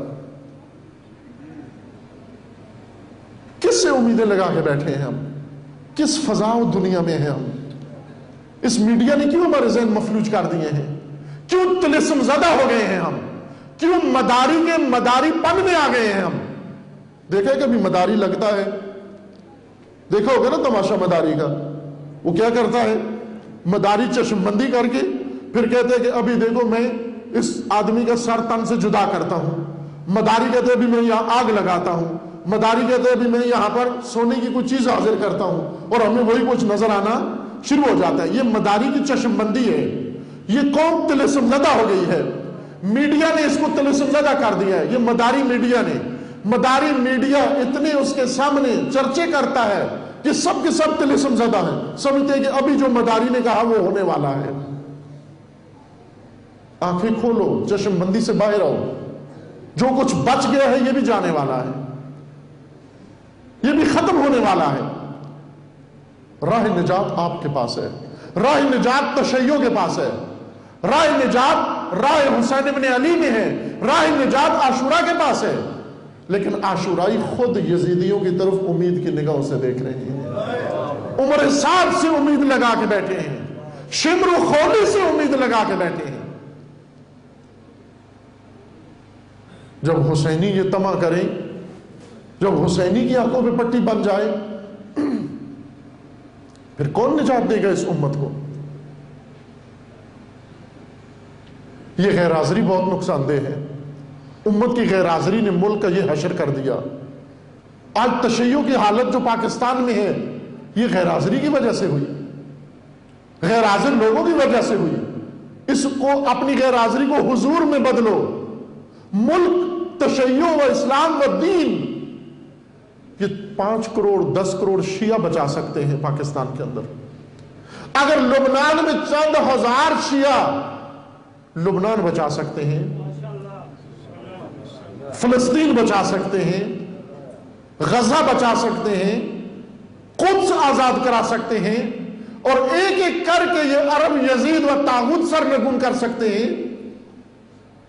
کس سے امیدیں لگا کے بیٹھے ہیں ہم؟ کس فضا و دنیا میں ہیں ہم؟ اس میڈیا نے کیوں ہمارے ذہن مفلوج کر دیے ہیں؟ کیوں طلسم زدہ ہو گئے ہیں ہم؟ کیوں مداری کے مداری پن میں آ گئے ہیں ہم؟ دیکھیں کبھی مداری لگتا ہے، دیکھا ہوگا نا تماشا مداری کا، وہ کیا کرتا ہے؟ مداری چشم بندی کر کے پھر کہتے ہیں کہ ابھی دیکھو میں اس آدمی کا سر تن سے جدا کرتا ہوں، مداری کہتے ہیں ابھی میں یہاں آگ لگاتا ہوں، مداری کہتے ہیں ابھی میں یہاں پر سونے کی کوئی چیز حاضر کرتا ہوں، اور ہمیں وہی کچھ نظر آنا شروع ہو جاتا ہے۔ یہ مداری کی چشم بندی ہے، یہ قوم طلسم زدہ ہو گئی ہے، میڈیا نے اس کو طلسم زدہ کر دیا ہے، یہ مداری میڈیا نے۔ مداری میڈیا اتنے اس کے سامنے چرچے کرتا ہے کہ سب کے سب طلسم زدہ ہیں، سمجھتے ہیں کہ ابھی جو مداری نے کہا وہ ہونے والا ہے۔ آنکھیں کھولو، چشم بندی سے باہر آؤ، جو کچھ بچ گیا ہے یہ بھی جانے والا ہے، یہ بھی ختم ہونے والا ہے۔ راہ نجات آپ کے پاس ہے، راہ نجات تشیع کے پاس ہے، راہ نجات راہ حسین ابن علی میں ہے، راہ نجات عاشورہ کے پاس ہے۔ لیکن عاشورائی خود یزیدیوں کی طرف امید کی نگاہوں سے دیکھ رہے ہیں، عمر سعد سے امید لگا کے بیٹھے ہیں، شمر و خولی سے امید لگا کے بیٹھے ہیں۔ جب حسینی یہ طمع کریں، جب حسینی کی آنکھوں پہ پٹی بن جائے، پھر کون نجات دے گا اس امت کو؟ یہ غیر حاضری بہت نقصان دہ ہے۔ امت کی غیر حاضری نے ملک کا یہ حشر کر دیا۔ آج تشیع کی حالت جو پاکستان میں ہے یہ غیر حاضری کی وجہ سے ہوئی، غیر حاضر لوگوں کی وجہ سے ہوئی۔ اس کو اپنی غیر حاضری کو حضور میں بدلو۔ ملک تشیع و اسلام و دین، یہ 5 کروڑ 10 کروڑ شیعہ بچا سکتے ہیں پاکستان کے اندر۔ اگر لبنان میں چند ہزار شیعہ لبنان بچا سکتے ہیں، فلسطین بچا سکتے ہیں، غزہ بچا سکتے ہیں، قدس آزاد کرا سکتے ہیں، اور ایک ایک کر کے یہ عرب یزید و طاغوت سرنگون کر سکتے ہیں،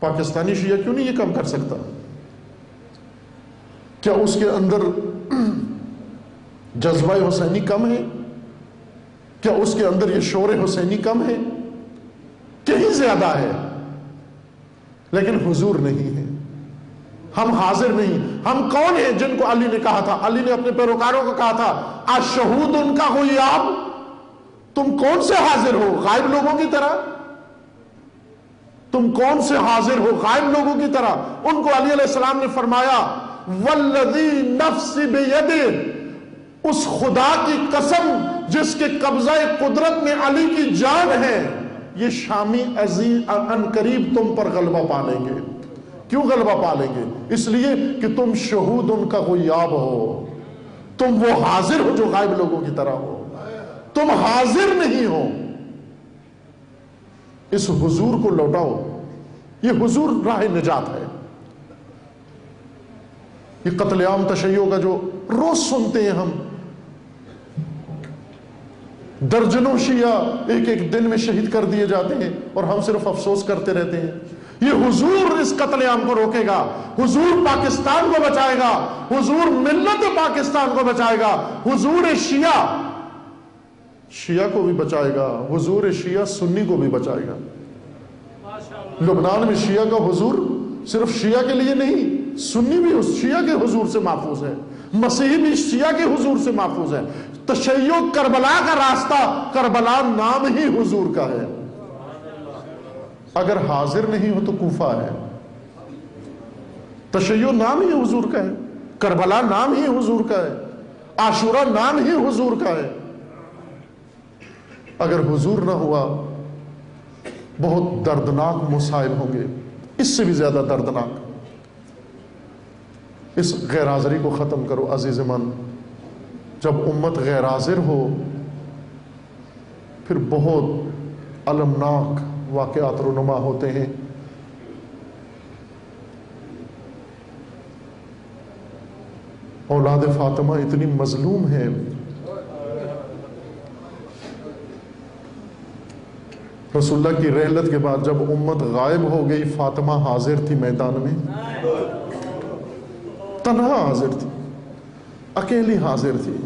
پاکستانی شیعہ کیوں نہیں یہ کم کر سکتا؟ کیا اس کے اندر جذبہ حسینی کم ہے؟ کیا اس کے اندر یہ شور حسینی کم ہے؟ کہیں زیادہ ہے، لیکن حضور نہیں ہے، ہم حاضر نہیں۔ ہم کون ہیں جن کو علی نے کہا تھا، علی نے اپنے پیروکاروں کو کہا تھا الشہود ان کا غیاب، تم کون سے حاضر ہو؟ غائب لوگوں کی طرح؟ تم کون سے حاضر ہو؟ غائب لوگوں کی طرح۔ ان کو علی علیہ السلام نے فرمایا والذی نفس بیدہ، اس خدا کی قسم جس کے قبضہ قدرت میں علی کی جان ہے، یہ شامی عزیز ان قریب تم پر غلبہ پا لیں گے۔ کیوں غلبہ پا لیں گے؟ اس لیے کہ تم شہود ان کا غیاب ہو، تم وہ حاضر ہو جو غائب لوگوں کی طرح ہو، تم حاضر نہیں ہو۔ اس حضور کو لوٹاؤ، یہ حضور راہ نجات ہے۔ یہ قتل عام تشیع کا جو روز سنتے ہیں ہم، درجنوں شیعہ ایک ایک دن میں شہید کر دیے جاتے ہیں اور ہم صرف افسوس کرتے رہتے ہیں۔ یہ حضور اس قتل عام کو روکے گا، حضور پاکستان کو بچائے گا، حضور ملت پاکستان کو بچائے گا، حضور شیعہ کو بھی بچائے گا، حضور شیعہ سنی کو بھی بچائے گا۔ لبنان میں شیعہ کا حضور صرف شیعہ کے لیے نہیں، سنی بھی اس شیعہ کے حضور سے محفوظ ہے، مسیحی بھی شیعہ کے حضور سے محفوظ ہے۔ تشیع کربلا کا راستہ، کربلا نام ہی حضور کا ہے۔ اگر حاضر نہیں ہو تو کوفہ ہے۔ تشیع نام ہی حضور کا ہے، کربلا نام ہی حضور کا ہے، عاشورہ نام ہی حضور کا ہے۔ اگر حضور نہ ہوا بہت دردناک مصائب ہوں گے، اس سے بھی زیادہ دردناک۔ اس غیر حاضری کو ختم کرو عزیز من۔ جب امت غیر حاضر ہو پھر بہت المناک واقعات رونما ہوتے ہیں۔ اولاد فاطمہ اتنی مظلوم ہے، رسول اللہ کی رحلت کے بعد جب امت غائب ہو گئی، فاطمہ حاضر تھی میدان میں، تنہا حاضر تھی، اکیلی حاضر تھی۔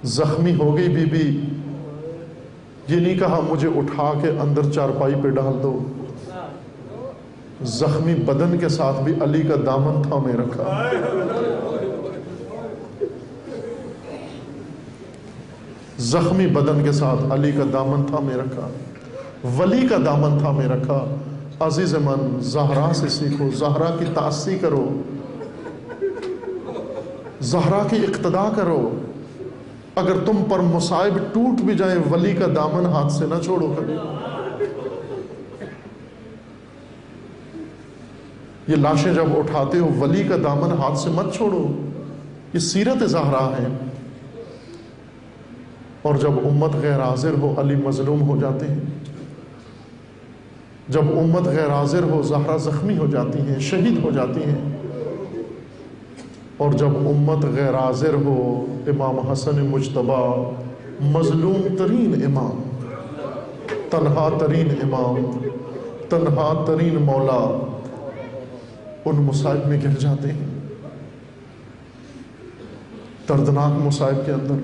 زخمی ہو گئی بی بی، یہ نہیں کہا مجھے اٹھا کے اندر چارپائی پہ ڈال دو، زخمی بدن کے ساتھ بھی علی کا دامن تھامے رکھا۔ زخمی بدن کے ساتھ علی کا دامن تھامے رکھا، ولی کا دامن تھامے رکھا۔ عزیز من، زہرا سے سیکھو، زہرا کی تأسی کرو، زہرا کی اقتداء کرو۔ اگر تم پر مصائب ٹوٹ بھی جائیں، ولی کا دامن ہاتھ سے نہ چھوڑو کبھی۔ یہ لاشیں جب اٹھاتے ہو، ولی کا دامن ہاتھ سے مت چھوڑو، یہ سیرت زہرا ہے۔ اور جب امت غیر حاضر ہو، علی مظلوم ہو جاتے ہیں۔ جب امت غیر حاضر ہو، زہرا زخمی ہو جاتی ہیں، شہید ہو جاتی ہیں۔ اور جب امت غیر حاضر ہو، امام حسن مجتبیٰ، مظلوم ترین امام، تنہا ترین امام، تنہا ترین مولا، ان مصائب میں گر جاتے ہیں، دردناک مصائب کے اندر۔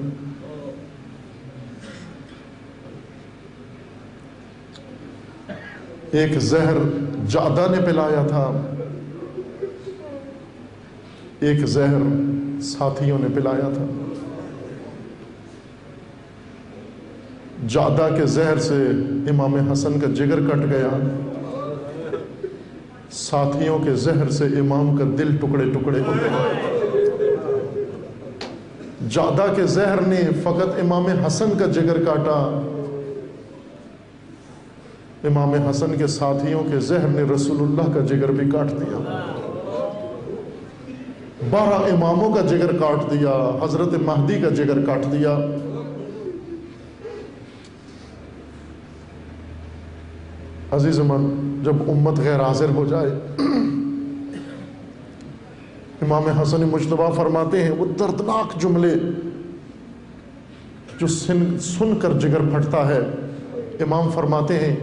ایک زہر جعدہ نے پلایا تھا، ایک زہر ساتھیوں نے پلایا تھا۔ جعدہ کے زہر سے امام حسن کا جگر کٹ گیا، ساتھیوں کے زہر سے امام کا دل ٹکڑے ٹکڑے ہو گئے۔ جعدہ کے زہر نے فقط امام حسن کا جگر کاٹا، امام حسن کے ساتھیوں کے زہر نے رسول اللہ کا جگر بھی کاٹ دیا، 12 اماموں کا جگر کاٹ دیا، حضرت مہدی کا جگر کاٹ دیا۔ عزیز من، جب امت غیر حاضر ہو جائے، امام حسن مجتبیٰ فرماتے ہیں وہ دردناک جملے جو سن کر جگر پھٹتا ہے. امام فرماتے ہیں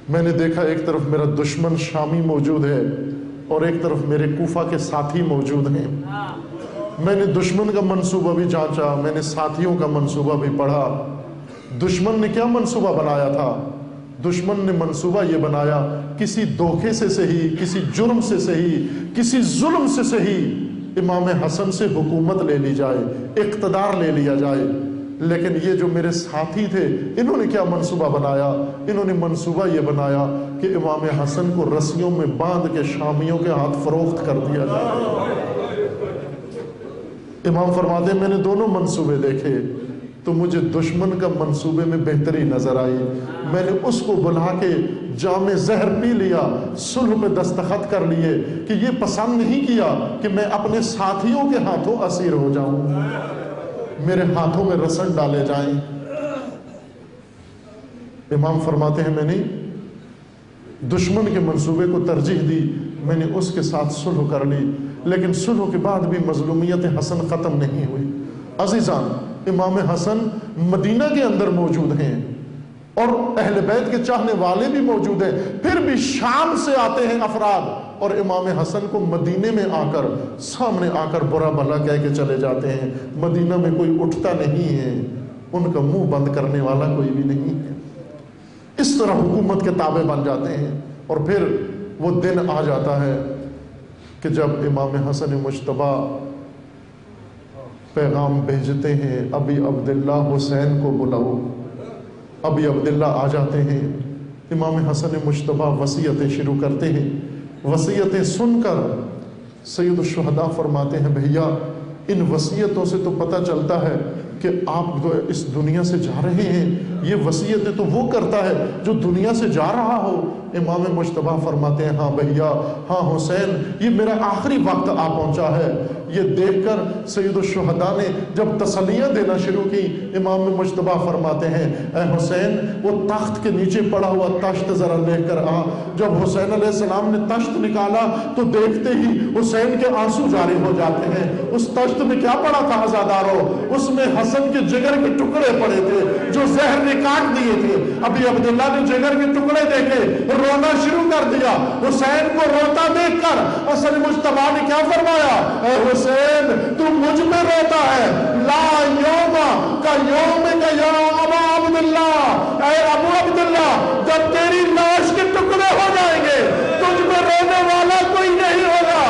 میں نے دیکھا ایک طرف میرا دشمن شامی موجود ہے اور ایک طرف میرے کوفہ کے ساتھی موجود ہیں. میں نے دشمن کا منصوبہ بھی جانچا، میں نے ساتھیوں کا منصوبہ بھی پڑھا. دشمن نے کیا منصوبہ بنایا تھا؟ دشمن نے منصوبہ یہ بنایا کسی دھوکے سے صحیح، کسی جرم سے صحیح، کسی ظلم سے صحیح امام حسن سے حکومت لے لی جائے، اقتدار لے لیا جائے. لیکن یہ جو میرے ساتھی تھے انہوں نے کیا منصوبہ بنایا؟ انہوں نے منصوبہ یہ بنایا کہ امام حسن کو رسیوں میں باندھ کے شامیوں کے ہاتھ فروخت کر دیا جائے. امام فرماتے ہیں میں نے دونوں منصوبے دیکھے تو مجھے دشمن کا منصوبے میں بہتری نظر آئی. میں نے اس کو بلا کے جام زہر پی لیا، صلح پہ دستخط کر لیے کہ یہ پسند نہیں کیا کہ میں اپنے ساتھیوں کے ہاتھوں اسیر ہو جاؤں، میرے ہاتھوں میں رسن ڈالے جائیں. امام فرماتے ہیں میں نے دشمن کے منصوبے کو ترجیح دی، میں نے اس کے ساتھ صلح کر لی. لیکن صلح کے بعد بھی مظلومیت حسن ختم نہیں ہوئی. عزیزان، امام حسن مدینہ کے اندر موجود ہیں اور اہل بیت کے چاہنے والے بھی موجود ہیں، پھر بھی شام سے آتے ہیں افراد اور امام حسن کو مدینے میں آ کر سامنے آ کر برا بھلا کہہ کے چلے جاتے ہیں. مدینہ میں کوئی اٹھتا نہیں ہے، ان کا منہ بند کرنے والا کوئی بھی نہیں ہے. اس طرح حکومت کے تابع بن جاتے ہیں. اور پھر وہ دن آ جاتا ہے کہ جب امام حسن مجتبیٰ پیغام بھیجتے ہیں ابی عبداللہ حسین کو بلاؤ. ابی عبداللہ آ جاتے ہیں. امام حسن مجتبیٰ وصیتیں شروع کرتے ہیں. وصیتیں سن کر سید الشہداء فرماتے ہیں بھیا ان وصیتوں سے تو پتہ چلتا ہے کہ آپ اس دنیا سے جا رہے ہیں. یہ وصیتیں تو وہ کرتا ہے جو دنیا سے جا رہا ہو. امام مجتبیٰ فرماتے ہیں ہاں بھیا، ہاں حسین، یہ میرا آخری وقت آ پہنچا ہے. یہ دیکھ کر سید الشہداء نے جب تسلیاں دینا شروع کی، امام مجتبیٰ فرماتے ہیں اے حسین وہ تخت کے نیچے پڑا ہوا تشت ذرا لے کر آ. جب حسین علیہ السلام نے تشت نکالا تو دیکھتے ہی حسین کے آنسو جاری ہو جاتے ہیں. اس تشت میں کیا پڑا تھا عزادارو؟ اس میں حسن کے جگر کے ٹکڑے پڑے تھے جو زہر نے کاٹ دیے تھے. ابھی عبداللہ نے جگر کے ٹکڑے دیکھے، رونا شروع کر دیا. حسین کو روتا دیکھ کر حسن مجتبیٰ نے کیا فرمایا؟ اے حسین تو مجھ میں روتا ہے، لا یوم کا یوم کا یوم ابا عبداللہ. اے ابو عبداللہ جب تیری لاش کے ٹکڑے ہو جائیں گے تجھ میں رونے والا کوئی نہیں ہوگا.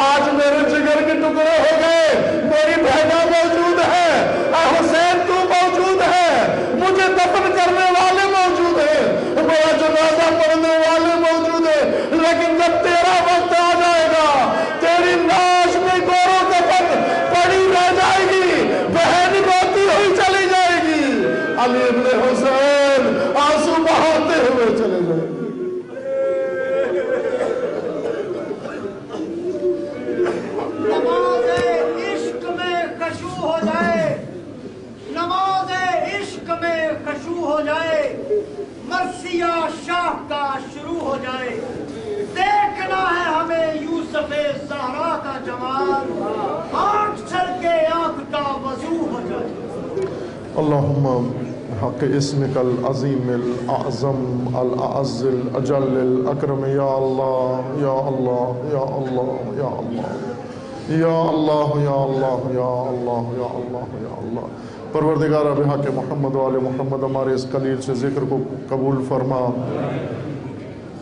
آج میرے جگر کے ٹکڑے ہو گئے، میری بہنا موجود ہے، اے حسین تو موجود ہے، مجھے دفن کرنے والے موجود ہیں، میرا جنازہ پڑھنے والے موجود ہیں. لیکن جب تیرا وقت آ جائے گا تیری لاش میں گورو کفن پڑی رہ جائے گی، بہن روتی ہوئی چلی جائے گی، علی ابن حسین آنسو بہاتے ہوئے چلے جائیں گے. نماز عشق میں خشوع ہو جائے، نماز عشق میں خشوع ہو جائے، مرثیہ شاہ کا شروع ہو جائے. دیکھنا ہے ہمیں یوسف زہرا کا جمال، آنکھ چھل کے آنکھ کا وضو ہو جائے. اللہم حق اسمک العظیم الاعظم الاعز الاجل الاکرم یا اللہ یا اللہ یا اللہ یا اللہ یا اللہ یا اللہ یا اللہ یا اللہ یا اللہ. پروردگارہ بحق محمد و آل محمد ہمارے اس قلیل سے ذکر کو قبول فرما.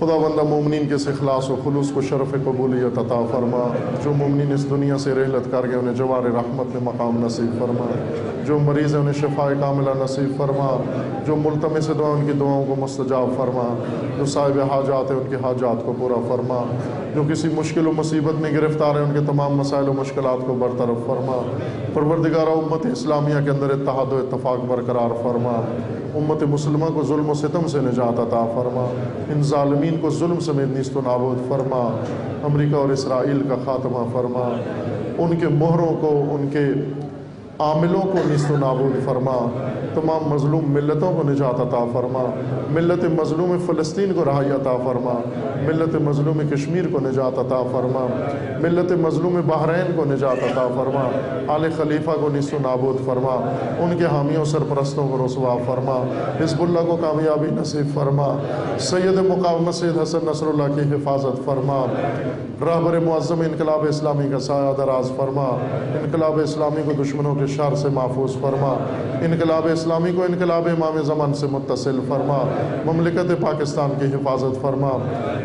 خدا بندہ مومنین کے اس اخلاص و خلوص کو شرف قبولیت عطا فرما. جو مومنین اس دنیا سے رحلت کر گئے انہیں جوار رحمت میں مقام نصیب فرما. جو مریض ہیں انہیں شفاء کاملہ نصیب فرما. جو ملتمس دعا ان کی دعاؤں کو مستجاب فرما. جو صاحب حاجات ہیں ان کی حاجات کو پورا فرما. جو کسی مشکل و مصیبت میں گرفتار ہیں ان کے تمام مسائل و مشکلات کو برطرف فرما. پروردگارہ امت اسلامیہ کے اندر اتحاد و اتفاق برقرار فرما. امت مسلمہ کو ظلم و ستم سے نجات عطا فرما. ان ظالمین کو ظلم سمیت نیست و نابود فرما. امریکہ اور اسرائیل کا خاتمہ فرما. ان کے مہروں کو، ان کے عاملوں کو نیست و نابود فرما، تمام مظلوم ملتوں کو نجات عطا فرما، ملت مظلوم فلسطین کو رہائی عطا فرما، ملت مظلوم کشمیر کو نجات عطا فرما، ملت مظلوم بحرین کو نجات عطا فرما، آل خلیفہ کو نیست و نابود فرما، ان کے حامیوں سرپرستوں کو رسوا فرما، حزب اللہ کو کامیابی نصیب فرما، سید مقاومت سید حسن نصر اللہ کی حفاظت فرما، رہبر معظم انقلاب اسلامی کا سایہ دراز فرما، انقلاب اسلامی کو دشمنوں کے شر سے محفوظ فرما، انقلاب اسلامی کو انقلاب امام زمان سے متصل فرما، مملکت پاکستان کی حفاظت فرما،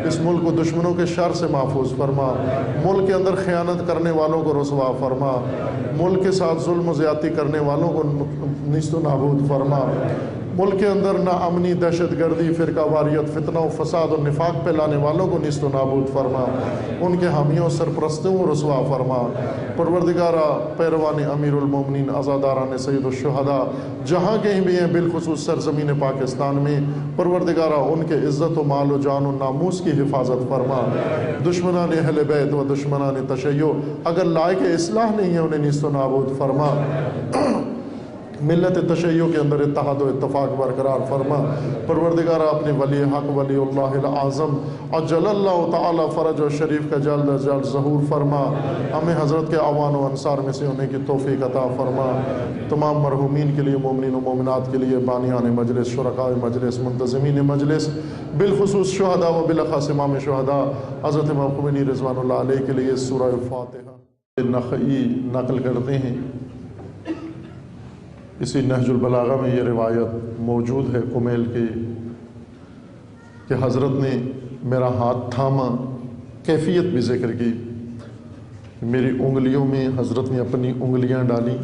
اس ملک کو دشمنوں کے شر سے محفوظ فرما، ملک کے اندر خیانت کرنے والوں کو رسوا فرما، ملک کے ساتھ ظلم و زیادتی کرنے والوں کو نیست و نابود فرما، ملک کے اندر ناامنی، دہشت گردی، فرقہ واریت، فتنہ و فساد اور نفاق پھیلانے والوں کو نیست و نابود فرما، ان کے حامیوں سرپرستوں کو رسوا فرما، پروردگارہ پیروان امیر المومنین عزاداران سید الشہداء جہاں کہیں بھی ہیں، بالخصوص سرزمین پاکستان میں، پروردگارہ ان کے عزت و مال و جان و ناموس کی حفاظت فرما، دشمنان اہل بیت و دشمنان تشیع اگر لائق اصلاح نہیں ہے انہیں نیست و نابود فرما، ملت تشیع کے اندر اتحاد و اتفاق برقرار فرما، پروردگارہ اپنے ولی حق ولی اللہ العظم عجل اللہ تعالی فرج و شریف کا جلد از جلد ظہور فرما، ہمیں حضرت کے اعوان و انصار میں سے ہونے کی توفیق عطا فرما، تمام مرحومین کے لیے، مومنین و مومنات کے لیے، بانیان مجلس، شرکاء مجلس، منتظمین مجلس، بالخصوص شہداء و بالاخص امام شہداء حضرت امام خمینی رضوان اللہ علیہ کے لیے سورہ فاتحہ نخعی نقل کرتے ہیں۔ اسی نہج البلاغہ میں یہ روایت موجود ہے کمیل کی کہ حضرت نے میرا ہاتھ تھاما، کیفیت بھی ذکر کی، میری انگلیوں میں حضرت نے اپنی انگلیاں ڈالی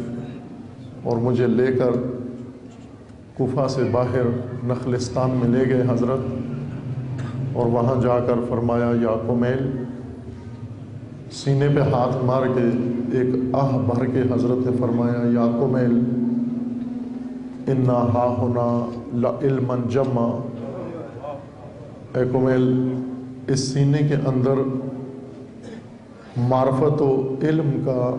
اور مجھے لے کر کوفہ سے باہر نخلستان میں لے گئے حضرت، اور وہاں جا کر فرمایا یا کمیل، سینے پہ ہاتھ مار کے ایک آہ بھر کے حضرت نے فرمایا یا کمیل اِنَّا ہَا ہُنَا لَعِلْمًا جَمَّا، اے کمیل اس سینے کے اندر معرفت و علم کا،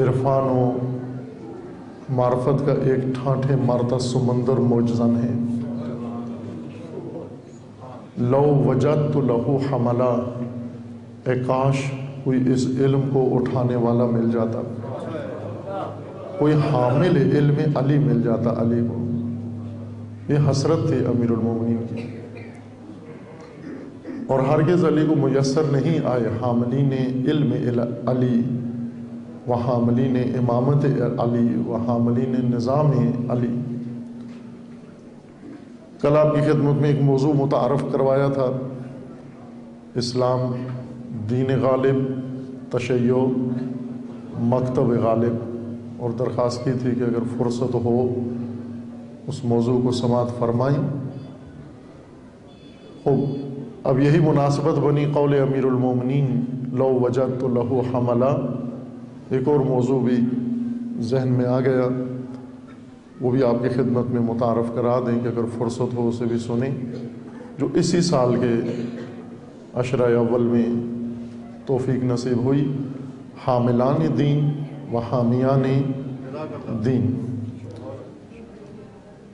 عرفان و معرفت کا ایک ٹھانٹھے مارتا سمندر موجزن ہے، لو وجدت لہو حملا، اے کاش کوئی اس علم کو اٹھانے والا مل جاتا، کوئی حامل علم علی مل جاتا علی کو۔ یہ حسرت تھی امیر المومنین کی، اور ہرگز علی کو میسر نہیں آئے حاملین علم علی و حاملین امامت علی و حاملین نظام علی۔ کل آپ کی خدمت میں ایک موضوع متعارف کروایا تھا، اسلام دین غالب، تشیع مکتب غالب، اور درخواست کی تھی کہ اگر فرصت ہو اس موضوع کو سماعت فرمائیں۔ اب یہی مناسبت بنی قول امیر المومنین لو وجدت لہو حملا، ایک اور موضوع بھی ذہن میں آ گیا، وہ بھی آپ کی خدمت میں متعارف کرا دیں کہ اگر فرصت ہو اسے بھی سنیں، جو اسی سال کے عشرہ اول میں توفیق نصیب ہوئی، حاملان دین و حامیان دین،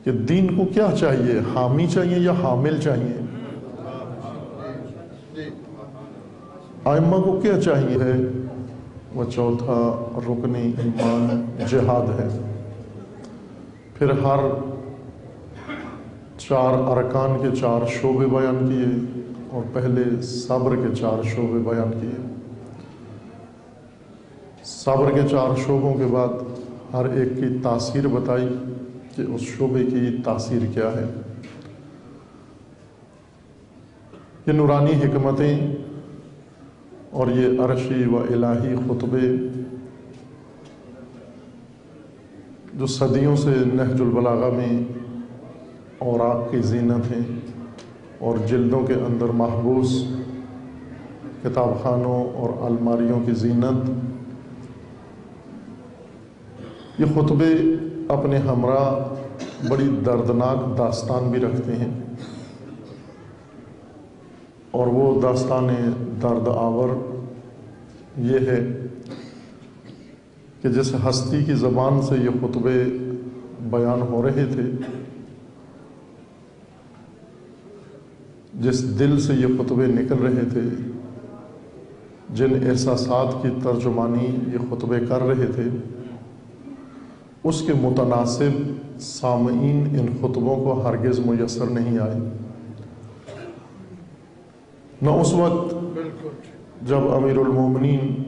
کہ دین کو کیا چاہیے، حامی چاہیے یا حامل چاہیے، ائمہ کو کیا چاہیے ہے، وہ چوتھا رکن ایمان جہاد ہے۔ پھر ہر 4 ارکان کے 4 شعبے بیان کیے، اور پہلے صبر کے 4 شعبے بیان کیے۔ صبر کے 4 شعبوں کے بعد ہر ایک کی تاثیر بتائی کہ اس شعبے کی تاثیر کیا ہے۔ یہ نورانی حکمتیں اور یہ عرشی و الہی خطبے جو صدیوں سے نہج البلاغہ میں اوراق کی زینت ہیں اور جلدوں کے اندر محبوس کتاب خانوں اور الماریوں کی زینت، یہ خطبے اپنے ہمراہ بڑی دردناک داستان بھی رکھتے ہیں، اور وہ داستان درد آور یہ ہے کہ جس ہستی کی زبان سے یہ خطبے بیان ہو رہے تھے، جس دل سے یہ خطبے نکل رہے تھے، جن احساسات کی ترجمانی یہ خطبے کر رہے تھے، اس کے متناسب سامعین ان خطبوں کو ہرگز میسر نہیں آئے۔ نہ اس وقت جب امیر المومنین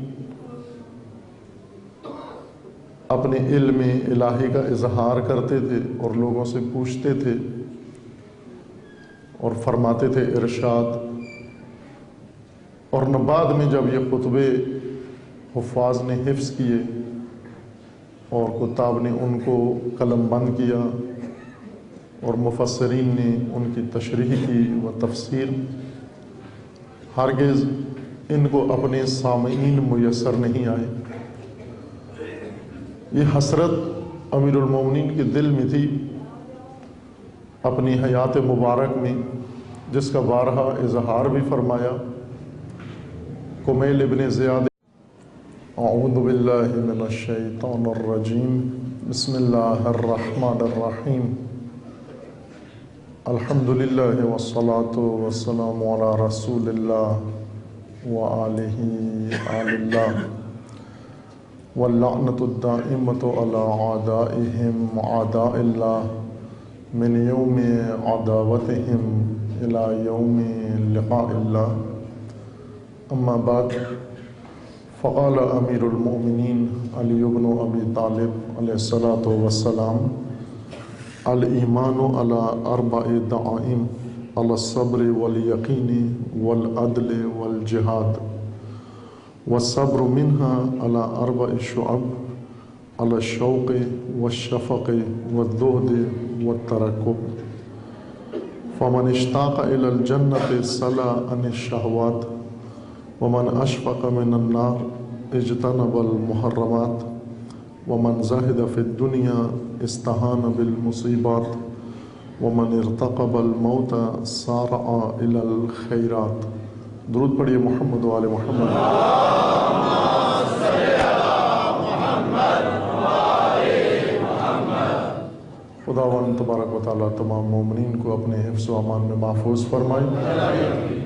اپنے علم الہی کا اظہار کرتے تھے اور لوگوں سے پوچھتے تھے اور فرماتے تھے ارشاد، اور نہ بعد میں جب یہ خطبے حفاظ نے حفظ کیے اور کتاب نے ان کو قلم بند کیا اور مفسرین نے ان کی تشریح کی و تفسیر، ہرگز ان کو اپنے سامعین میسر نہیں آئے۔ یہ حسرت امیر المومنین کے دل میں تھی اپنی حیات مبارک میں، جس کا بارہا اظہار بھی فرمایا۔ کمیل ابن زیاد: اعوذ باللہ من الشیطان الرجیم، بسم اللہ الرحمن الرحیم، الحمدللہ والصلاة والسلام علی رسول اللہ وآلہ آل اللہ، واللعنۃ الدائمۃ علی اعدائہم اعداء اللہ من یوم عداوتہم الی یوم لقاء اللہ، اما بعد، فقال امیر المؤمنین علی بن ابی طالب علیہ الصلاۃ والسلام: الایمان علی اربع دعائم، علی الصبر والیقین والعدل والجہاد، والصبر منها على 4 شعب، على الشوق والشفق والزهد والترقب، فمن اشتاق إلى الجنة سلا عن الشهوات، ومن أشفق من النار اجتنب المحرمات، ومن زهد في الدنيا استهان بالمصيبات، ومن ارتقب الموت سارع إلى الخيرات۔ درود پڑھیے محمد و آل محمد۔ خداوند تبارک و تعالیٰ تمام مومنین کو اپنے حفظ و امان میں محفوظ فرمائے۔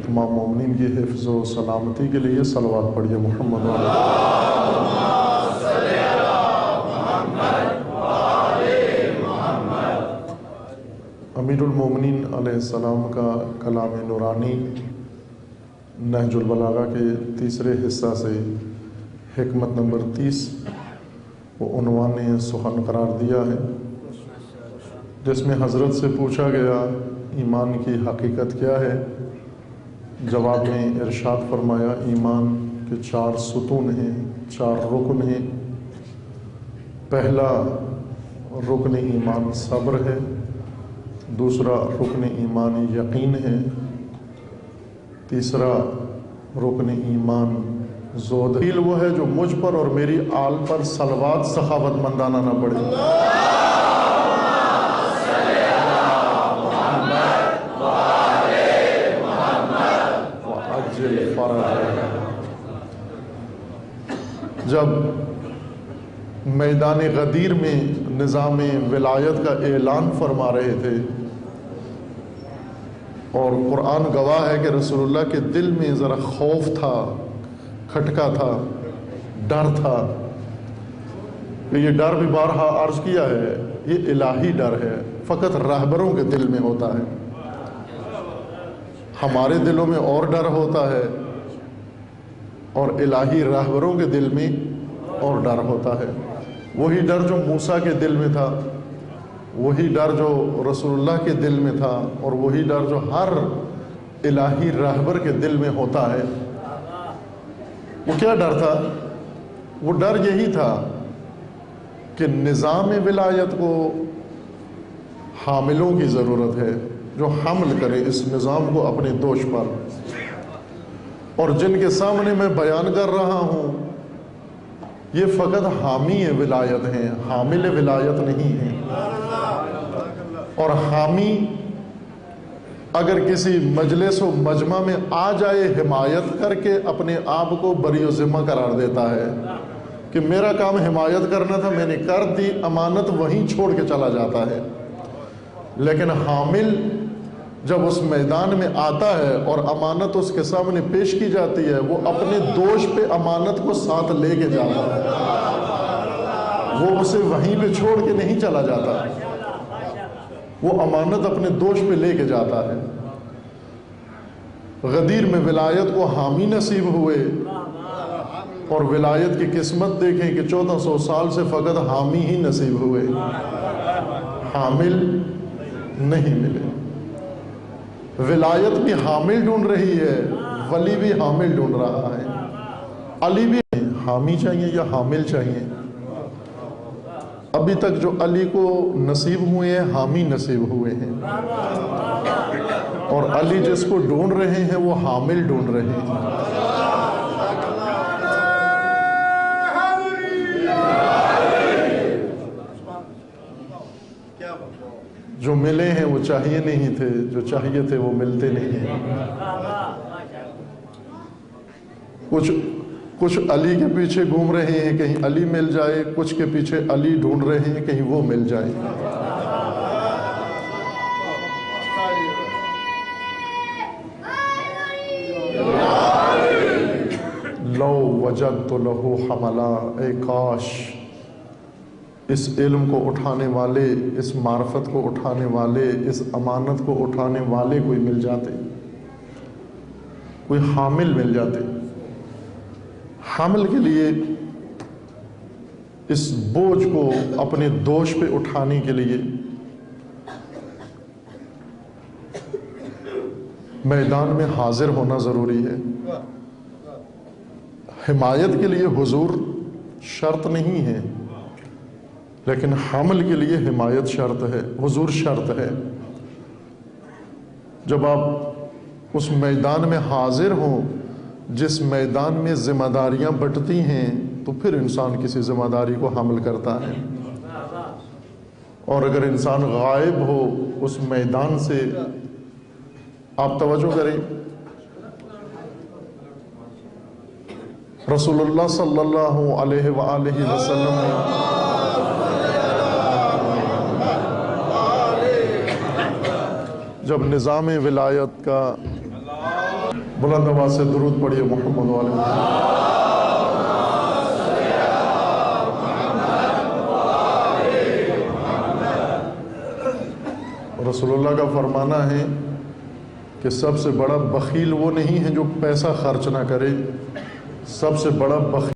تمام مومنین کی حفظ و سلامتی کے لیے صلوات پڑھیے محمد و آل محمد۔ امیر المومنین علیہ السلام کا کلام نورانی نہج البلاغہ کے تیسرے حصہ سے حکمت نمبر 30 کو عنوان سخن قرار دیا ہے، جس میں حضرت سے پوچھا گیا ایمان کی حقیقت کیا ہے۔ جواب میں ارشاد فرمایا ایمان کے 4 ستون ہیں، 4 رکن ہیں۔ پہلا رکن ایمان صبر ہے، دوسرا رکن ایمان یقین ہے، تیسرا رکن ایمان زہد۔ وہ ہے جو مجھ پر اور میری آل پر صلوات سخاوت مندانہ نہ پڑے۔ جب میدان غدیر میں نظام ولایت کا اعلان فرما رہے تھے اور قرآن گواہ ہے کہ رسول اللہ کے دل میں ذرا خوف تھا، کھٹکا تھا، ڈر تھا، کہ یہ ڈر بھی بارہا عرض کیا ہے، یہ الہی ڈر ہے، فقط رہبروں کے دل میں ہوتا ہے۔ ہمارے دلوں میں اور ڈر ہوتا ہے اور الہی رہبروں کے دل میں اور ڈر ہوتا ہے۔ وہی ڈر جو موسیٰ کے دل میں تھا، وہی ڈر جو رسول اللہ کے دل میں تھا، اور وہی ڈر جو ہر الہی رہبر کے دل میں ہوتا ہے۔ وہ کیا ڈر تھا؟ وہ ڈر یہی تھا کہ نظام ولایت کو حاملوں کی ضرورت ہے، جو حمل کرے اس نظام کو اپنے دوش پر، اور جن کے سامنے میں بیان کر رہا ہوں یہ فقط حامی ولایت ہیں، حامل ولایت نہیں ہیں۔ اور حامی اگر کسی مجلس و مجمع میں آ جائے حمایت کر کے اپنے آپ کو بری و ذمہ قرار دیتا ہے، کہ میرا کام حمایت کرنا تھا، میں نے کر دی، امانت وہیں چھوڑ کے چلا جاتا ہے۔ لیکن حامل جب اس میدان میں آتا ہے اور امانت اس کے سامنے پیش کی جاتی ہے، وہ اپنے دوش پہ امانت کو ساتھ لے کے جاتا ہے، وہ اسے وہیں پہ چھوڑ کے نہیں چلا جاتا، وہ امانت اپنے دوش پہ لے کے جاتا ہے۔ غدیر میں ولایت کو حامی نصیب ہوئے، اور ولایت کی قسمت دیکھیں کہ 1400 سال سے فقط حامی ہی نصیب ہوئے، حامل نہیں ملے۔ ولایت بھی حامل ڈھونڈ رہی ہے، ولی بھی حامل ڈھونڈ رہا ہے۔ علی بھی حامی چاہیے یا حامل چاہیے؟ ابھی تک جو علی کو نصیب ہوئے ہیں حامی نصیب ہوئے ہیں، اور علی جس کو ڈھونڈ رہے ہیں وہ حامل ڈھونڈ رہے ہیں۔ جو ملے ہیں وہ چاہیے نہیں تھے، جو چاہیے تھے وہ ملتے نہیں ہیں۔ کچھ علی کے پیچھے گھوم رہے ہیں کہیں علی مل جائے، کچھ کے پیچھے علی ڈھونڈ رہے ہیں کہیں وہ مل جائے۔ لو وجدت لہو حملا، اے کاش اس علم کو اٹھانے والے، اس معرفت کو اٹھانے والے، اس امانت کو اٹھانے والے کوئی مل جاتے، کوئی حامل مل جاتے۔ حمل کے لیے اس بوجھ کو اپنے دوش پہ اٹھانے کے لیے میدان میں حاضر ہونا ضروری ہے۔ حمایت کے لیے حضور شرط نہیں ہے، لیکن حمل کے لیے حمایت شرط ہے، حضور شرط ہے۔ جب آپ اس میدان میں حاضر ہوں جس میدان میں ذمہ داریاں بٹتی ہیں، تو پھر انسان کسی ذمہ داری کو حمل کرتا ہے۔ اور اگر انسان غائب ہو اس میدان سے، آپ توجہ کریں، رسول اللہ صلی اللہ علیہ وآلہ وسلم نے جب نظام ولایت کا، بلند آواز سے درود پڑھیے محمد والے محمد۔ رسول اللہ کا فرمانا ہے کہ سب سے بڑا بخیل وہ نہیں ہے جو پیسہ خرچ نہ کرے، سب سے بڑا بخیل